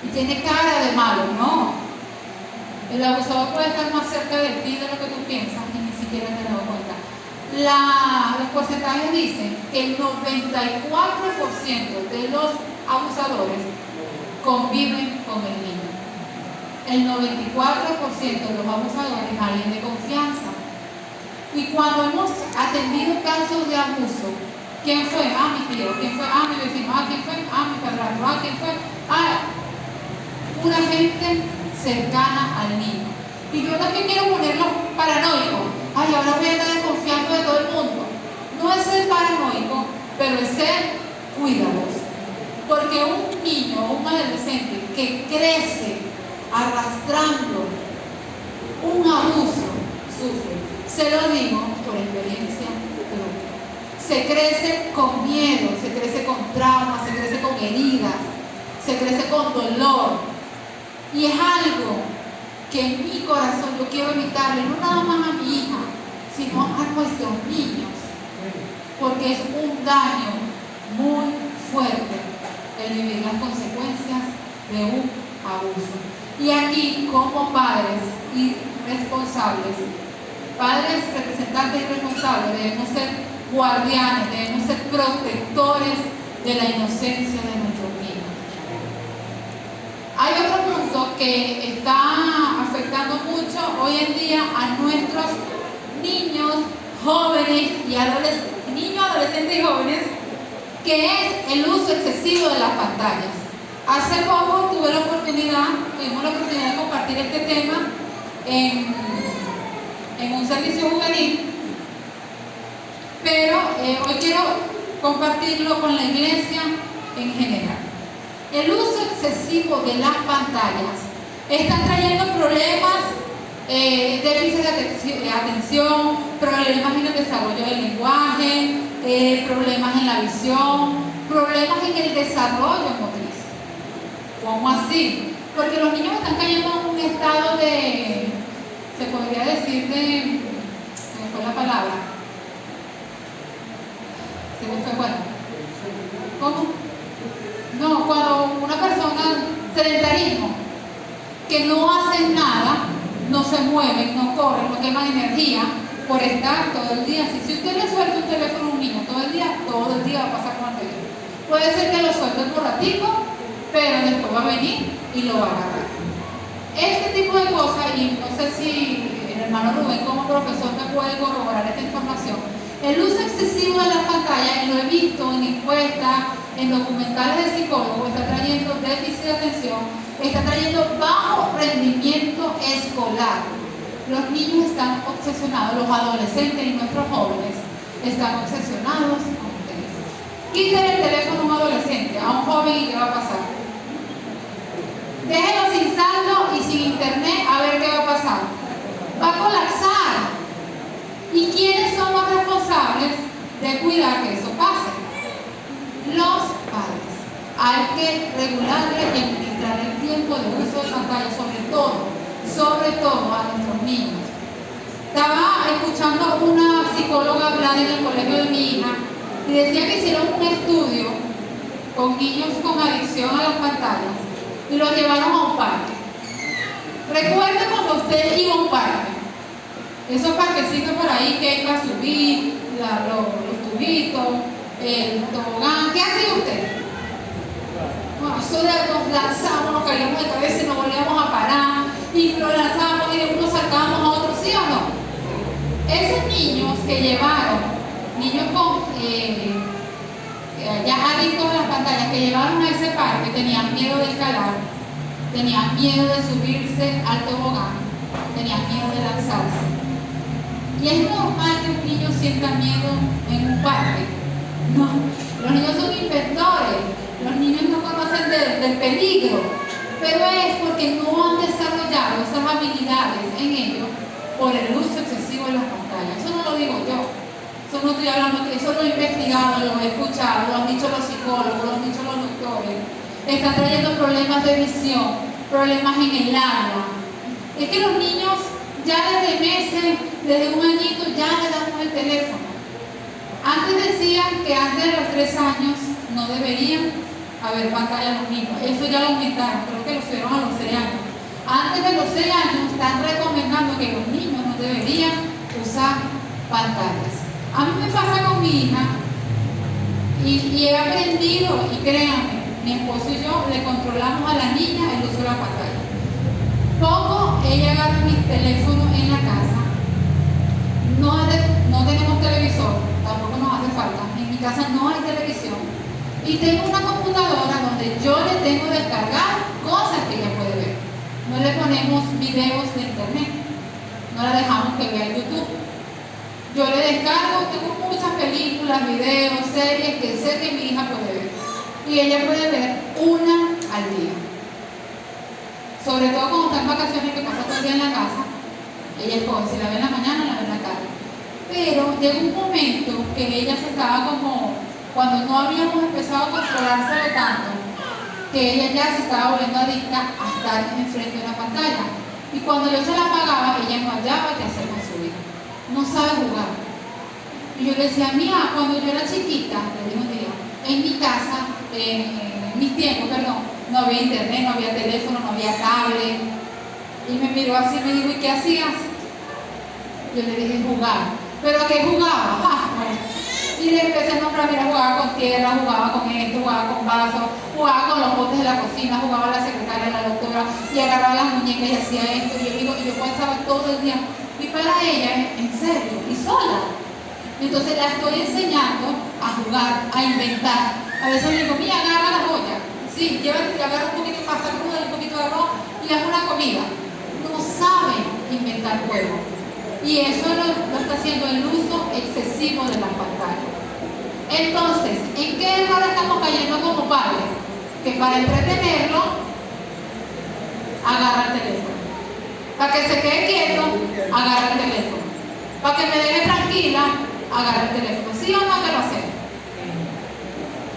y tiene cara de malo. No, el abusador puede estar más cerca de ti de lo que tú piensas y ni siquiera te das cuenta. Los porcentajes dicen que el 94% de los abusadores conviven con el niño. El 94% de los abusadores es alguien de confianza. Y cuando hemos atendido casos de abuso, ¿quién fue? Ah, mi tío. ¿Quién fue? Ah, mi vecino. Ah, ¿quién fue? Ah, mi padrastro. Ah, ¿quién fue? Ah, una gente cercana al niño. Y yo no es que quiero ponerlos paranoicos. Ay, ahora voy a estar desconfiando de todo el mundo. No es ser paranoico, pero es ser cuidadoso. Porque un niño o un adolescente que crece arrastrando un abuso sufre. Se lo digo por experiencia propia. Se crece con miedo, se crece con traumas, se crece con heridas, se crece con dolor. Y es algo que en mi corazón yo quiero evitarle, no nada más a mi hija, sino a nuestros niños, porque es un daño muy fuerte el vivir las consecuencias de un abuso. Y aquí, como padres y responsables, padres, representantes y responsables, debemos ser guardianes, debemos ser protectores de la inocencia de nuestros niños. Hay otro punto que está afectando mucho hoy en día a nuestros niños, jóvenes y adolescentes y jóvenes, que es el uso excesivo de las pantallas. Hace poco tuvimos la oportunidad de compartir este tema en un servicio juvenil, pero hoy quiero compartirlo con la iglesia en general. El uso excesivo de las pantallas está trayendo problemas, déficit de atención, problemas en el desarrollo del lenguaje, problemas en la visión, problemas en el desarrollo motriz. ¿Cómo así? Porque los niños están cayendo en un estado de, se podría decir se me fue la palabra, bueno, ¿cómo? No, cuando una persona, sedentarismo, que no hacen nada, no se mueven, no corren, no queman energía por estar todo el día así. Si usted le suelta un teléfono a un niño todo el día va a pasar con el teléfono. Puede ser que lo suelte por ratico, pero después va a venir y lo va a agarrar. Este tipo de cosas, y no sé si el hermano Rubén como profesor me puede corroborar esta información, el uso excesivo de las pantallas, y lo he visto en encuestas, en documentales de psicólogos, está trayendo déficit de atención, está trayendo bajo rendimiento escolar. Los niños están obsesionados, los adolescentes y nuestros jóvenes están obsesionados con el teléfono. Quiten el teléfono a un adolescente, a un joven, y ¿qué va a pasar? Déjenlo sin saldo y sin internet, a ver qué va a pasar. Va a colapsar. ¿Y quiénes son los responsables de cuidar que eso pase? Los padres. Hay que regularle y administrar el tiempo de uso de pantalla, sobre todo a nuestros niños. Estaba escuchando una psicóloga hablar en el colegio de mi hija y decía que hicieron un estudio con niños con adicción a las pantallas y los llevaron a un parque. Recuerde cuando usted iba a un parque, esos parquecitos por ahí que hay para subir, los tubitos, el tobogán. ¿Qué hacía usted? Bueno, eso nos lanzábamos, nos caíamos de cabeza y nos volvíamos a parar y lo lanzábamos y de uno saltábamos a otro, ¿sí o no? Esos niños que llevaron, niños con ya adictos a las pantallas, que llevaron a ese parque, tenían miedo de escalar, tenían miedo de subirse al tobogán, tenían miedo de lanzarse. Y es normal que un niño sienta miedo en un parque. No, los niños son inventores, los niños no conocen del peligro, pero es porque no han desarrollado esas habilidades en ellos por el uso excesivo de las pantallas. Eso no lo digo yo, eso no estoy hablando, eso lo he investigado, lo he escuchado, lo han dicho los psicólogos, lo han dicho los doctores. Están trayendo problemas de visión, problemas en el habla. Es que los niños ya desde meses, desde un añito, ya le damos el teléfono. Antes decían que antes de los 3 años no deberían haber pantalla en los niños. Eso ya lo aumentaron, creo que lo subieron a los 6 años. Antes de los 6 años están recomendando que los niños no deberían usar pantallas. A mí me pasa con mi hija y he aprendido, y créanme, mi esposo y yo le controlamos a la niña el uso de la pantalla. Poco ella agarra mi teléfono en la casa. No tenemos televisor, tampoco nos hace falta. En mi casa no hay televisión. Y tengo una computadora donde yo le tengo que descargar cosas que ella puede ver. No le ponemos videos de internet, no la dejamos que vea YouTube. Yo le descargo, tengo muchas películas, videos, series que sé que mi hija puede ver. Y ella puede ver una al día. Sobre todo cuando está en vacaciones, que pasa todo el día en la casa, ella escoge si la ve en la mañana o la ve en la tarde. Pero llegó un momento que ella se estaba como, cuando no habíamos empezado a controlarse tanto, que ella ya se estaba volviendo adicta a estar enfrente de una pantalla. Y cuando yo se la apagaba, ella no hallaba qué hacer con su vida. No sabe jugar. Y yo le decía, mira, cuando yo era chiquita, le dije un día, en mi casa, en mis tiempos, perdón, no había internet, no había teléfono, no había tablet. Y me miró así y me dijo, ¿y qué hacías? Yo le dije, jugar. ¿Pero a qué jugaba? Bueno. Y le empecé a nombrar, mira, jugaba con tierra, jugaba con esto, jugaba con vasos, jugaba con los botes de la cocina, jugaba la secretaria, la doctora, y agarraba las muñecas y hacía esto. Y yo digo, y yo pasaba todo el día. Y para ella, en serio, y sola. Entonces la estoy enseñando a jugar, a inventar. A veces le digo, mira, agarra la olla. Sí, llévate, agarra un poquito de pasta cruda y un poquito de arroz y haz una comida. No saben inventar juegos. Y eso lo está haciendo el uso excesivo de las pantallas. Entonces, ¿en qué error estamos cayendo como padres? Que para entretenerlo, agarra el teléfono. Para que se quede quieto, agarra el teléfono. Para que me deje tranquila, agarra el teléfono. ¿Sí o no que lo hacemos?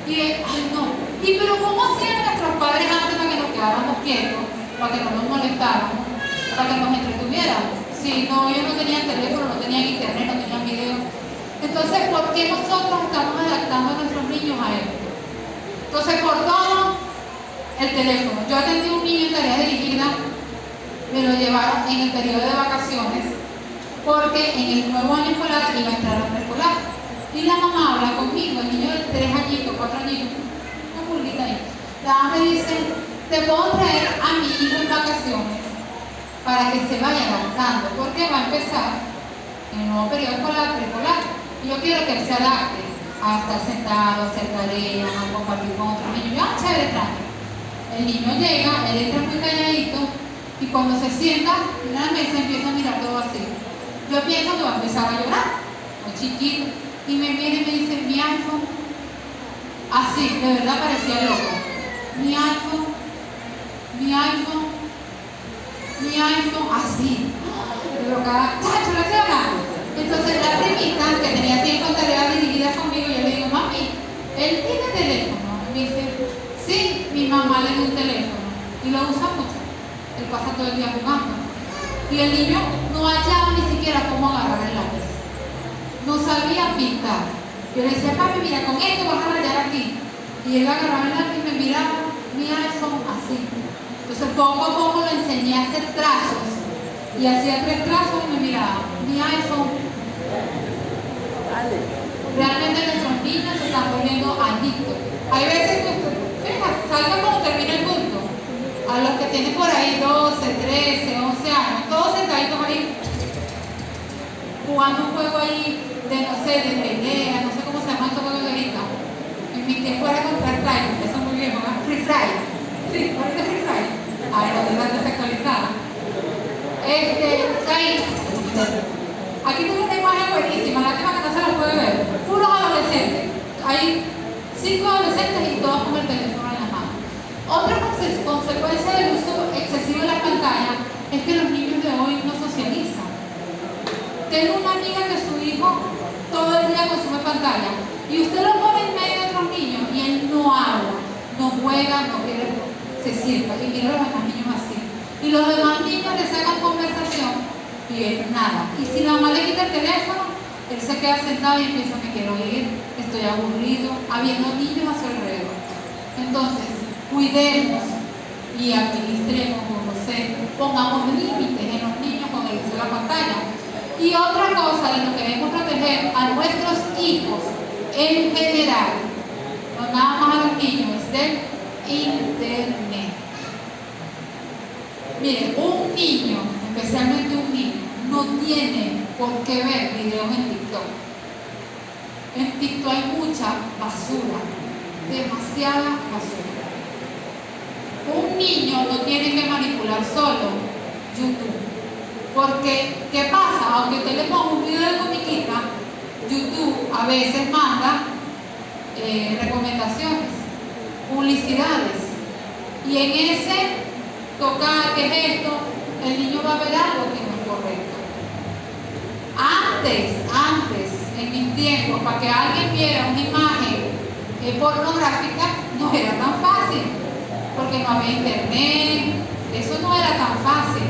Y ay no. ¿Y pero cómo hacían nuestros padres antes para que nos quedáramos quietos? Para que no nos molestáramos, para que nos entretuviéramos. Sí, no, ellos no tenían teléfono, no tenían internet, no tenían video. Entonces, ¿por qué nosotros estamos adaptando a nuestros niños a esto? Entonces, por todo, el teléfono. Yo atendí a un niño en tarea dirigida, me lo llevaron en el periodo de vacaciones, porque en el nuevo año escolar iba a entrar a preescolar. Y la mamá habla conmigo, el niño de 3 añitos, 4 añitos, una pulguita ahí. La mamá me dice, te puedo traer a mi hijo en vacaciones para que se vaya adaptando, porque va a empezar en el nuevo periodo escolar, preescolar, y yo quiero que él se adapte a estar sentado, a hacer tareas, a compartir con otros niños. Yo, chévere, tranqui. El niño llega, él entra muy calladito, Y cuando se sienta en la mesa empieza a mirar todo así. Yo pienso que va a empezar a llorar, muy chiquito, y me viene y me dice, mi iPhone, así, de verdad parecía loco. Mi iPhone, mi iPhone, mi iPhone, así. Pero cada chacho le hacía hablando. Entonces la primita, que tenía tiempo en tareas dirigidas conmigo, yo le digo, mami, él tiene teléfono. Y me dice, sí, mi mamá le dio un teléfono y lo usa mucho. Él pasa todo el día jugando. Y el niño no hallaba ni siquiera cómo agarrar el lápiz. No sabía pintar. Yo le decía, papi, mira, con esto vas a rayar aquí. Y él agarraba el lápiz y me miraba, mi iPhone, así. Entonces poco a poco le enseñé a hacer trazos. Y hacía 3 trazos y me miraba, mi iPhone. Realmente nuestros niños se están volviendo adictos. Hay veces que, fíjate, salga cuando termina el culto. A los que tienen por ahí 12, 13, 11 años, todos sentaditos ahí, jugando un juego ahí de, no sé, de pelea, no sé cómo se llama estos juegos de ahorita. En mi tiempo era con Free Fire, eso es muy viejo, ¿no? Free Fire. Sí, ahorita Free Fire. Ay, no, de verdad desactualizada. Ahí. Aquí tengo una imagen buenísima, lástima que no se la puede ver. Puros adolescentes. Hay 5 adolescentes y todos con el teléfono en la mano. Otra consecuencia del uso excesivo de la pantalla es que los niños de hoy no socializan. Tengo una amiga que su hijo todo el día consume pantalla y usted lo pone en medio de otros niños y él no habla, no juega, no quiere, se sienta y mira a los demás niños así. Y los demás niños le sacan conversación y él nada. Y si la mamá le quita el teléfono, él se queda sentado y empieza, me quiero ir, estoy aburrido, habiendo niños a su alrededor. Entonces, cuidemos y administremos, no sé, pongamos límites en los niños con el uso de la pantalla. Y otra cosa de lo que debemos proteger a nuestros hijos en general, no nada más a los niños, es del internet. Miren, un niño, especialmente un niño, no tiene por qué ver videos en TikTok. En TikTok hay mucha basura, demasiada basura. Un niño no tiene que manipular solo YouTube. Porque, ¿qué pasa? Aunque usted le ponga un video de comiquita, YouTube a veces manda recomendaciones, publicidades. Y en ese tocar, ¿qué es esto? El niño va a ver algo que no es correcto. Antes, en mis tiempos, para que alguien viera una imagen pornográfica, no era tan fácil. Porque no había internet, eso no era tan fácil.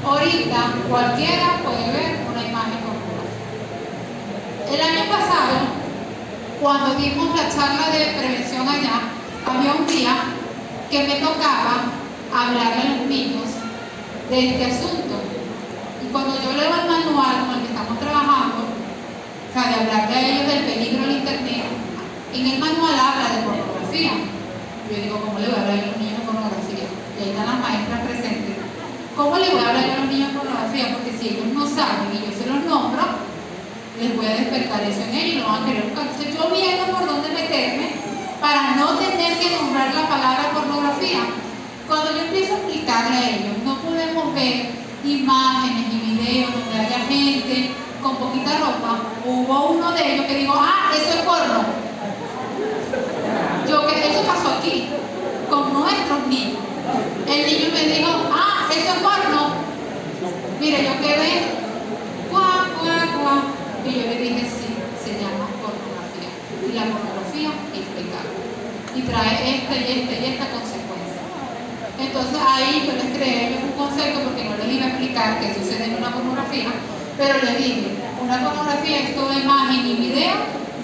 Ahorita cualquiera puede ver una imagen pornográfica. El año pasado, cuando dimos la charla de prevención allá, había un día que me tocaba hablarle a los niños de este asunto. Y cuando yo leo el manual con el que estamos trabajando, o sea, de hablarle a ellos del peligro del internet, en el manual habla de pornografía. Yo digo, ¿cómo le voy a hablar a los niños de pornografía? Y ahí están las maestras presentes. ¿Cómo le voy a hablar a los niños de pornografía? Porque si ellos no saben y yo se los nombro, les voy a despertar eso en ellos y lo van a querer buscar. Entonces yo viendo por dónde meterme para no tener que nombrar la palabra pornografía. Cuando yo empiezo a explicarle a ellos, no podemos ver imágenes y videos donde haya gente con poquita ropa. Hubo uno de ellos que dijo, eso es porno. Eso pasó aquí, con nuestros niños. El niño me dijo, eso es porno. Mire, yo quedé, guau. Y yo le dije, sí, se llama pornografía. Y la pornografía es pecado. Y trae esta consecuencia. Entonces ahí yo les creé un concepto porque no les iba a explicar qué sucede en una pornografía, pero les dije, una pornografía es toda imagen y video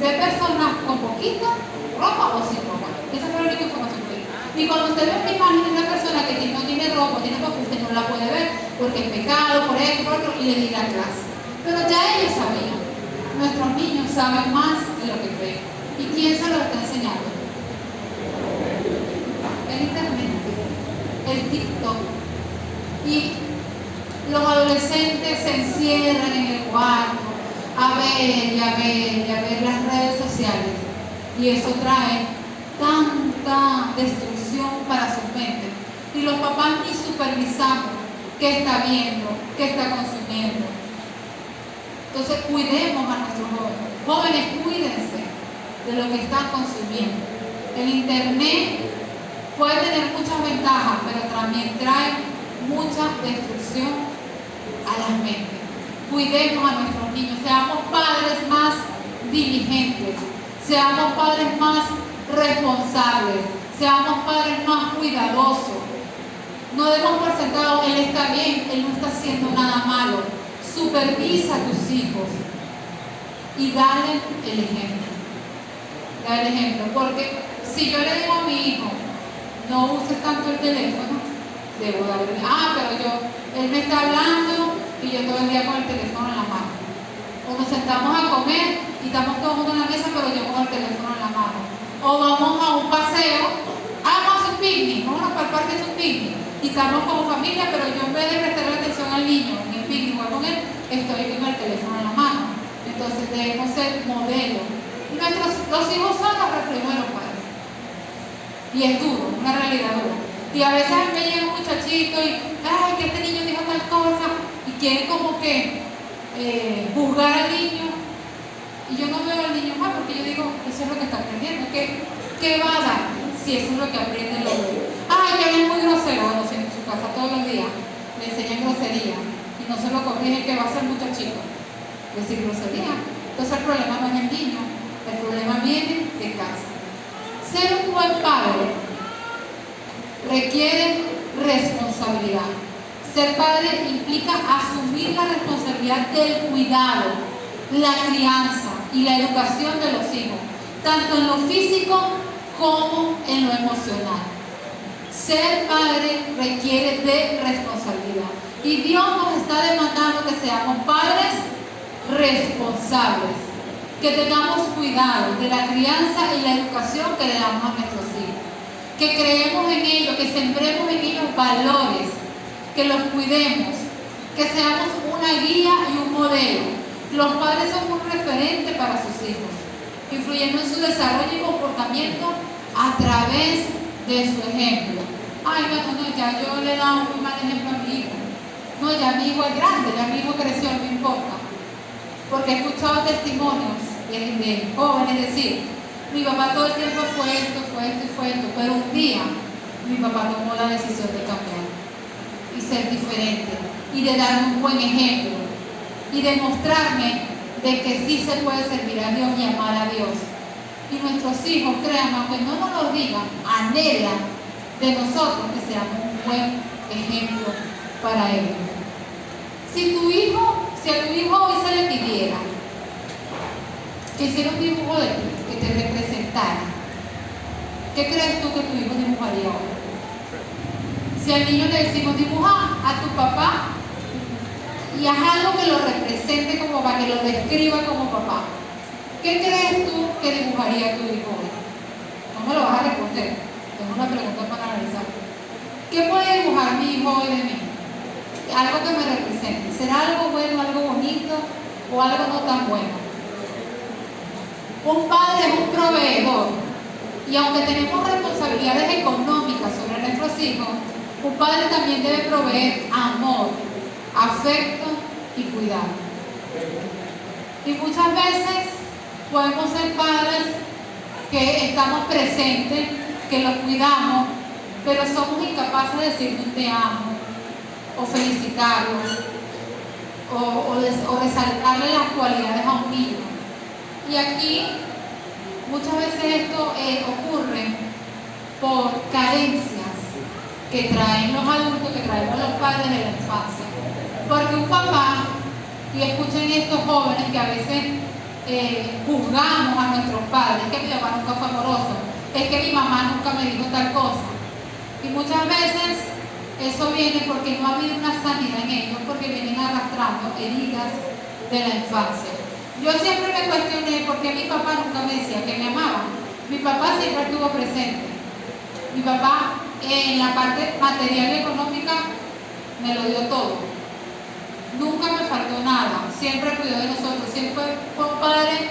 de personas con poquita ropa o sin ropa. Esa fue la única información que di. Y cuando usted ve una imagen de una persona que no tiene ropa, tiene ropa, usted no la puede ver porque es pecado, por esto, por otro, y le di la clase. Pero ya ellos sabían. Nuestros niños saben más de lo que creen. ¿Y quién se lo está enseñando? El internet, el TikTok. Y los adolescentes se encierran en el cuarto a ver las redes sociales. Y eso trae tanta destrucción para sus mentes. Y los papás ni supervisamos qué está viendo, qué está consumiendo. Entonces cuidemos a nuestros jóvenes. Jóvenes, cuídense de lo que están consumiendo. El internet puede tener muchas ventajas, pero también trae mucha destrucción a las mentes. Cuidemos a nuestros niños, seamos padres más diligentes, seamos padres más responsables, seamos padres más cuidadosos. No demos por sentado, él está bien, él no está haciendo nada malo. Supervisa a tus hijos y dale el ejemplo. Dale el ejemplo, porque si yo le digo a mi hijo, no uses tanto el teléfono, debo darle, pero él me está hablando y yo todo el día con el teléfono en la mano. O nos sentamos a comer y estamos todos juntos en la mesa, pero yo con el teléfono en la mano. O vamos a un paseo, vamos a hacer un picnic, vamos para el parque a hacer un picnic. Y estamos como familia, pero yo en vez de prestarle atención al niño en el picnic o con él, estoy con el teléfono en la mano. Entonces debemos ser modelos. Y los hijos son los reflejos de los padres. Y es duro, una realidad dura. Y a veces me llega un muchachito y, que este niño dijo tal cosa, y quieren como que juzgar al niño. Y yo no veo al niño más porque yo digo, eso es lo que está aprendiendo. ¿Qué va a dar si eso es lo que aprende el otro? Que él es muy grosero. Bueno, si en su casa todos los días le enseñan grosería y no se lo corrigen, que va a ser muchachito decir grosería. Entonces el problema no es el niño, el problema viene de casa. Ser un buen padre requiere responsabilidad. Ser padre implica asumir la responsabilidad del cuidado, la crianza y la educación de los hijos, tanto en lo físico como en lo emocional. Ser padre requiere de responsabilidad. Y Dios nos está demandando que seamos padres responsables, que tengamos cuidado de la crianza y la educación que le damos a nuestros hijos, que creemos en ellos, que sembremos en ellos valores, que los cuidemos, que seamos una guía y un modelo. Los padres son un referente para sus hijos, influyendo en su desarrollo y comportamiento a través de su ejemplo. Ya yo le he dado un muy mal ejemplo a mi hijo. No, ya mi hijo es grande, ya mi hijo creció, no importa. Porque he escuchado testimonios de jóvenes decir, mi papá todo el tiempo fue esto, pero un día mi papá tomó la decisión de cambiar y ser diferente y de darme un buen ejemplo y demostrarme de que sí se puede servir a Dios y amar a Dios. Y nuestros hijos, créanme, aunque no nos lo digan, anhelan de nosotros que seamos un buen ejemplo para ellos. Si a tu hijo hoy se le pidiera que hiciera un dibujo de ti, que te representara, ¿qué crees tú que tu hijo dibujaría hoy? Si al niño le decimos, dibuja a tu papá y haz algo que lo represente como papá, que lo describa como papá, ¿qué crees tú que dibujaría tu hijo hoy? No me lo vas a responder. Tengo una pregunta para analizar. ¿Qué puede dibujar mi hijo hoy de mí? Algo que me represente. ¿Será algo bueno, algo bonito o algo no tan bueno? Un padre es un proveedor. Y aunque tenemos responsabilidades económicas sobre nuestros hijos, un padre también debe proveer amor, afecto y cuidado. Y muchas veces podemos ser padres que estamos presentes, que los cuidamos, pero somos incapaces de decirle te amo, o felicitarlos, o resaltarle las cualidades a un niño. Y aquí muchas veces esto ocurre por carencias que traen los adultos, que traemos los padres de la infancia. Porque un papá, y escuchen estos jóvenes que a veces juzgamos a nuestros padres, que mi papá nunca fue amoroso, es que mi mamá nunca me dijo tal cosa. Y muchas veces eso viene porque no ha habido una sanidad en ellos, porque vienen arrastrando heridas de la infancia. Yo siempre me cuestioné por qué mi papá nunca me decía que me amaba. Mi papá siempre estuvo presente. Mi papá en la parte material y económica me lo dio todo. Nunca me faltó nada. Siempre cuidó de nosotros. Siempre fue un padre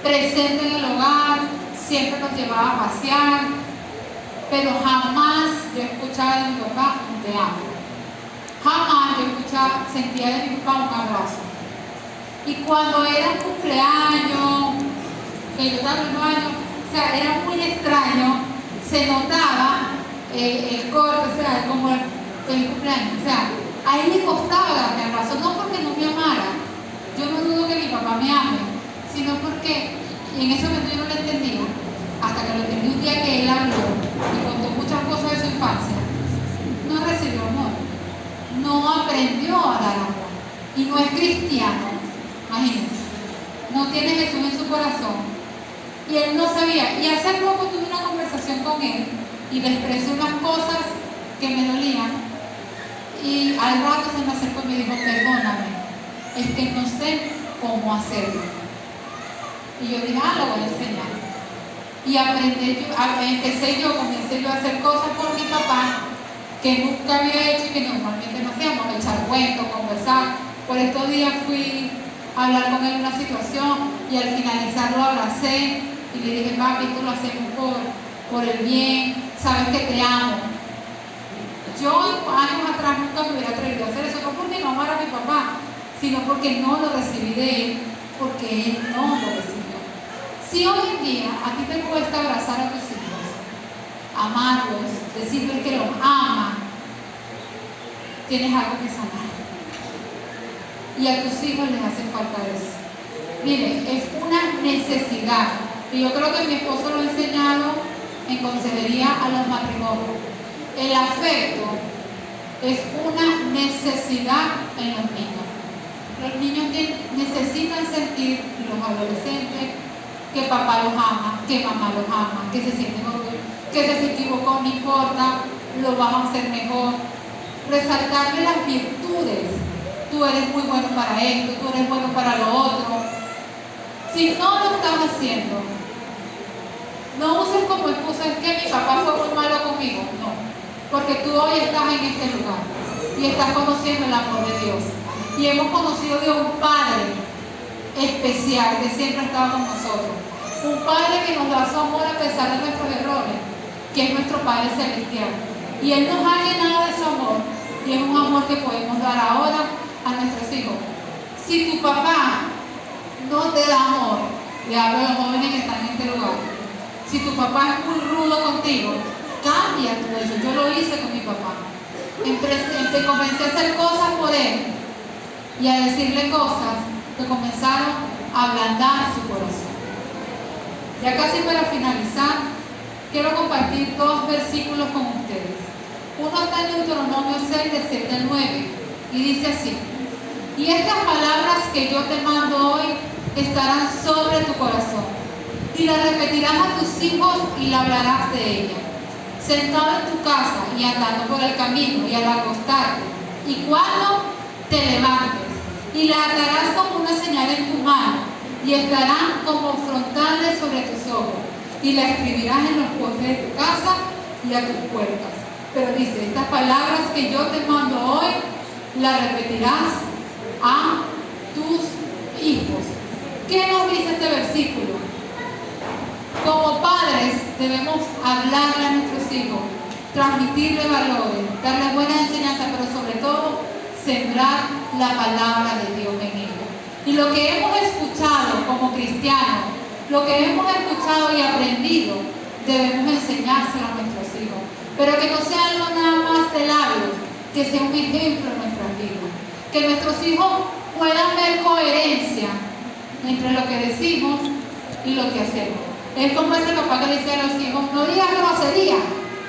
presente en el hogar. Siempre nos llevaba a pasear. Pero jamás yo escuchaba de mi papá un te amo. jamás yo sentía de mi papá un abrazo. Y cuando era un cumpleaños, que yo estaba en 9 años, o sea, era muy extraño, se notaba el corte, o sea, como el cumpleaños, o sea, a él le costaba darme abrazo, no porque no me amara, yo no dudo que mi papá me ame, sino porque, y en ese momento yo no lo entendía, hasta que lo entendí un día que él habló y contó muchas cosas de su infancia, no recibió amor, no aprendió a dar amor, y no es cristiano, imagínense, no tiene Jesús en su corazón, y él no sabía, y hace poco tuve una conversación con él, y le expresé unas cosas que me dolían, y al rato se me acercó y me dijo, perdóname, es que no sé cómo hacerlo. Y yo dije, lo voy a enseñar. Y comencé yo a hacer cosas por mi papá que nunca había hecho y que normalmente no hacíamos, echar cuentos, conversar. Por estos días fui a hablar con él en una situación y al finalizar lo abracé y le dije, papi, esto lo hacemos por el bien, sabes que te amo. Yo años atrás nunca me hubiera atrevido a hacer eso, no porque no amara a mi papá, sino porque no lo recibí de él, porque él no lo recibió. Si hoy en día a ti te cuesta abrazar a tus hijos, amarlos, decirles que los amas, tienes algo que sanar. Y a tus hijos les hace falta eso. Mire, es una necesidad. Y yo creo que mi esposo lo ha enseñado en consejería a los matrimonios. El afecto es una necesidad en los niños. Los niños necesitan sentir, y los adolescentes, que papá los ama, que mamá los ama, que se sienten orgullosos, que si se equivocó no importa, lo vamos a hacer mejor. Resaltarle las virtudes. Tú eres muy bueno para esto, tú eres bueno para lo otro. Si no lo estás haciendo, no uses como excusa es que mi papá fue muy malo conmigo. No, porque tú hoy estás en este lugar y estás conociendo el amor de Dios. Y hemos conocido de un Padre especial que siempre ha estado con nosotros. Un Padre que nos da su amor a pesar de nuestros errores, que es nuestro Padre Celestial. Y Él nos ha llenado de su amor y es un amor que podemos dar ahora a nuestros hijos. Si tu papá no te da amor, le hablo a los jóvenes que están en este lugar, si tu papá es muy rudo contigo, cambia tú eso. Yo lo hice con mi papá. Comencé a hacer cosas por él y a decirle cosas que comenzaron a ablandar su corazón. Ya casi para finalizar, quiero compartir 2 versículos con ustedes. Uno está en Deuteronomio 6, de 7 al 9, y dice así: y estas palabras que yo te mando hoy estarán sobre tu corazón, y las repetirás a tus hijos y le hablarás de ellas, sentado en tu casa y andando por el camino y al acostarte, y cuando te levantes, y la atarás como una señal en tu mano, y estarán como frontales sobre tus ojos, y la escribirás en los postes de tu casa y a tus puertas. Pero dice, estas palabras que yo te mando hoy, las repetirás a tus hijos. ¿Qué nos dice este versículo? Como padres debemos hablarle a nuestros hijos, transmitirle valores, darle buenas enseñanzas, pero sobre todo sembrar la palabra de Dios en ellos. Y lo que hemos escuchado como cristianos, lo que hemos escuchado y aprendido, debemos enseñárselo a nuestros hijos. Pero que no sea algo nada más de labios, que sea un ejemplo en nuestras vidas. Que nuestros hijos puedan ver coherencia entre lo que decimos y lo que hacemos. Es como ese papá que le dice a los hijos, no digas grosería,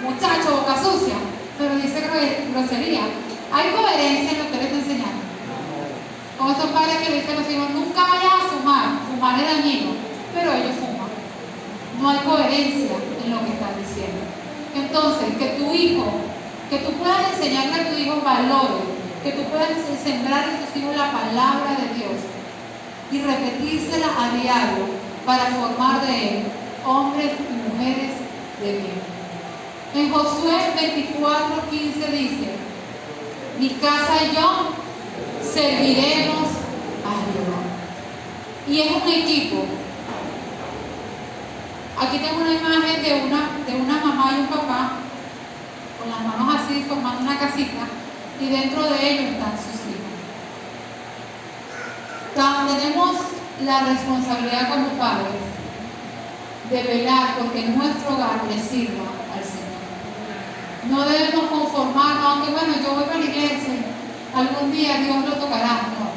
muchacho, boca sucia, pero dice grosería. Hay coherencia en lo que le está enseñando. Como esos padres que le dicen a los hijos, nunca vayas a fumar es dañino, pero ellos fuman. No hay coherencia en lo que están diciendo. Entonces, que tú puedas enseñarle a tu hijo valores, que tú puedas sembrar en tus hijos la palabra de Dios y repetírsela a diario para formar de él hombres y mujeres de bien. En Josué 24:15 dice, mi casa y yo serviremos a Jehová. Y es un equipo. Aquí tengo una imagen de una mamá y un papá con las manos así formando una casita. y dentro de ellos están sus hijos. Tenemos la responsabilidad como padres de velar porque nuestro hogar le sirva al Señor. No debemos conformarnos, aunque bueno, yo voy para la iglesia, algún día Dios lo tocará. No.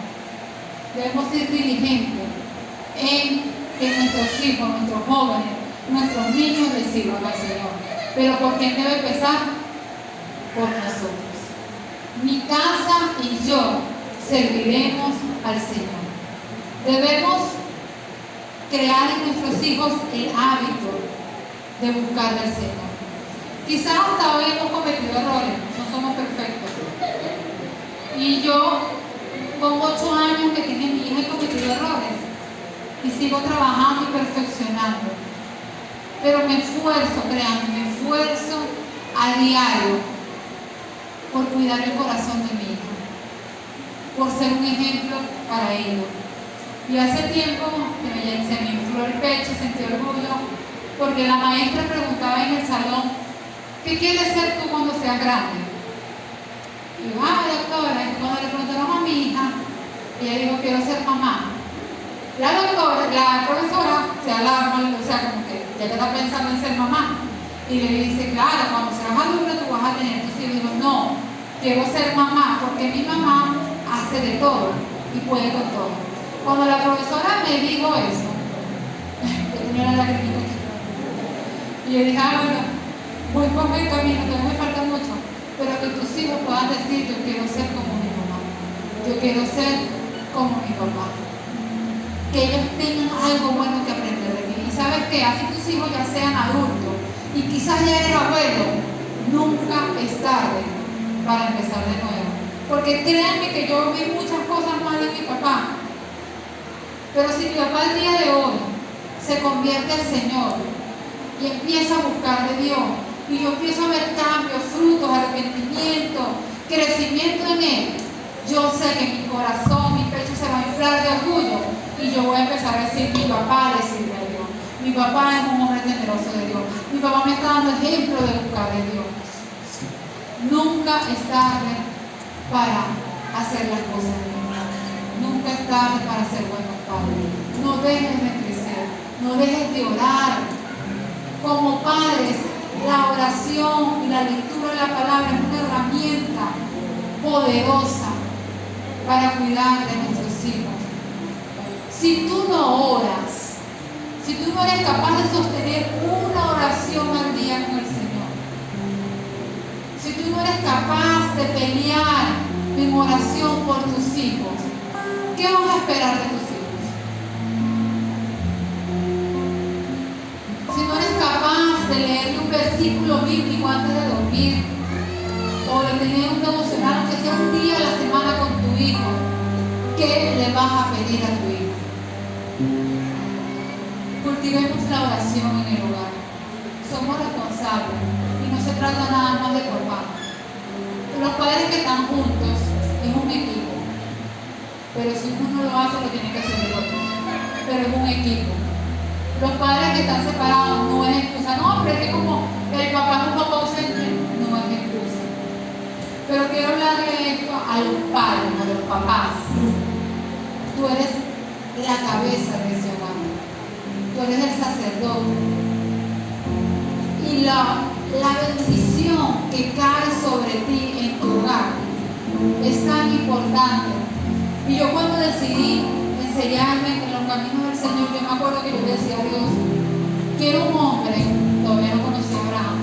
Debemos ser diligentes en que nuestros hijos, nuestros jóvenes, nuestros niños les sirvan al Señor. Pero ¿por quién debe empezar? Por nosotros. Mi casa y yo serviremos al Señor. Debemos crear en nuestros hijos el hábito de buscar al Señor. Quizás hasta hoy hemos cometido errores, no somos perfectos. Y yo, con 8 años que tiene mi hija, he cometido errores. Y sigo trabajando y perfeccionando. Pero me esfuerzo, créanme, me esfuerzo a diario por cuidar el corazón de mi hija, por ser un ejemplo para ellos. Y hace tiempo que se me infló el pecho, sentí orgullo, porque la maestra preguntaba en el salón, ¿qué quieres ser tú cuando seas grande? Y yo, doctora, y cuando le preguntaron a mi hija, ella dijo, quiero ser mamá. La profesora se alarma, o sea, como que ya está pensando en ser mamá. Y le dice, claro, cuando seas adulta tú vas a tener tus hijos. Y digo, no, quiero ser mamá, porque mi mamá hace de todo y puede con todo. Cuando la profesora me dijo eso, yo tenía la lagrimita y yo dije, bueno, voy por buen camino, todavía me falta mucho, pero que tus hijos puedan decir, yo quiero ser como mi mamá, yo quiero ser como mi papá. Que ellos tengan algo bueno que aprender de mí. Y sabes que así tus hijos ya sean adultos y quizás ya eres abuelo, nunca es tarde para empezar de nuevo. Porque créanme que yo vi muchas cosas malas en mi papá. Pero si mi papá el día de hoy se convierte al Señor y empieza a buscar de Dios, y yo empiezo a ver cambios, frutos, arrepentimiento, crecimiento en Él, yo sé que mi corazón, mi pecho se va a inflar de orgullo y yo voy a empezar a decir, mi papá le sirve a Dios, mi papá es un hombre temeroso de Dios, mi papá me está dando ejemplo de buscar de Dios. Nunca es tarde para hacer las cosas bien. Nunca es tarde para ser buenos padres. No dejes de crecer, no dejes de orar. Como padres, la oración y la lectura de la palabra es una herramienta poderosa para cuidar de nuestros hijos. Si tú no oras, si tú no eres capaz de sostener una oración al día con el Señor, si tú no eres capaz de pelear en oración por tus hijos, ¿qué vas a esperar de tus hijos? Si no eres capaz de leer un versículo bíblico antes de dormir, o de tener un devocional, aunque sea un día a la semana con tu hijo, ¿qué le vas a pedir a tu hijo? Cultivemos la oración en el hogar. Somos responsables y no se trata nada más de papá. Los padres que están juntos es un equipo, pero si uno lo hace, lo tiene que hacer el otro, pero es un equipo. Los padres que están separados no es excusa, no, pero es que como el papá es un papá ausente, no es excusa. Pero quiero hablarle esto a los padres, a los papás. Tú eres la cabeza de ese hogar, tú eres el sacerdote, y la bendición que cae sobre ti en tu hogar es tan importante. Y yo cuando decidí enseñarme en los caminos del Señor, yo me acuerdo que yo le decía a Dios, quiero un hombre, todavía no conocí a Abraham,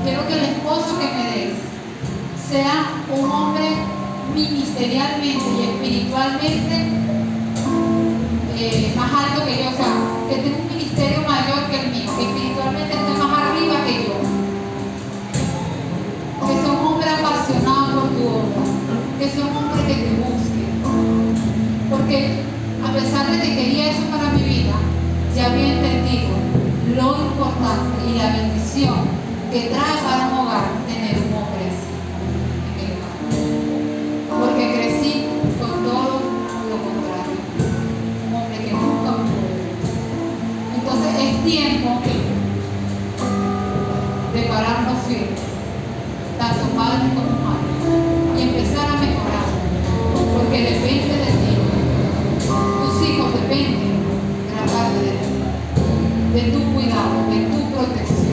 quiero que el esposo que me des sea un hombre ministerialmente y espiritualmente más alto que yo, o sea, que tenga un ministerio mayor que el mío, que espiritualmente esté más arriba que yo, que sea un hombre apasionado por tu obra, que sea un hombre que te busque, porque a pesar de que quería eso para mi vida, ya había entendido lo importante y la bendición que trae para un hogar tener un hombre así en el hogar, porque crecí con todo lo contrario, un hombre que nunca pudo. Entonces es tiempo de pararnos firmes, tanto padres como madres, y empezar a mejorar, porque depende de ti. Tus hijos dependen gran parte de ti, de tu cuidado, de tu protección.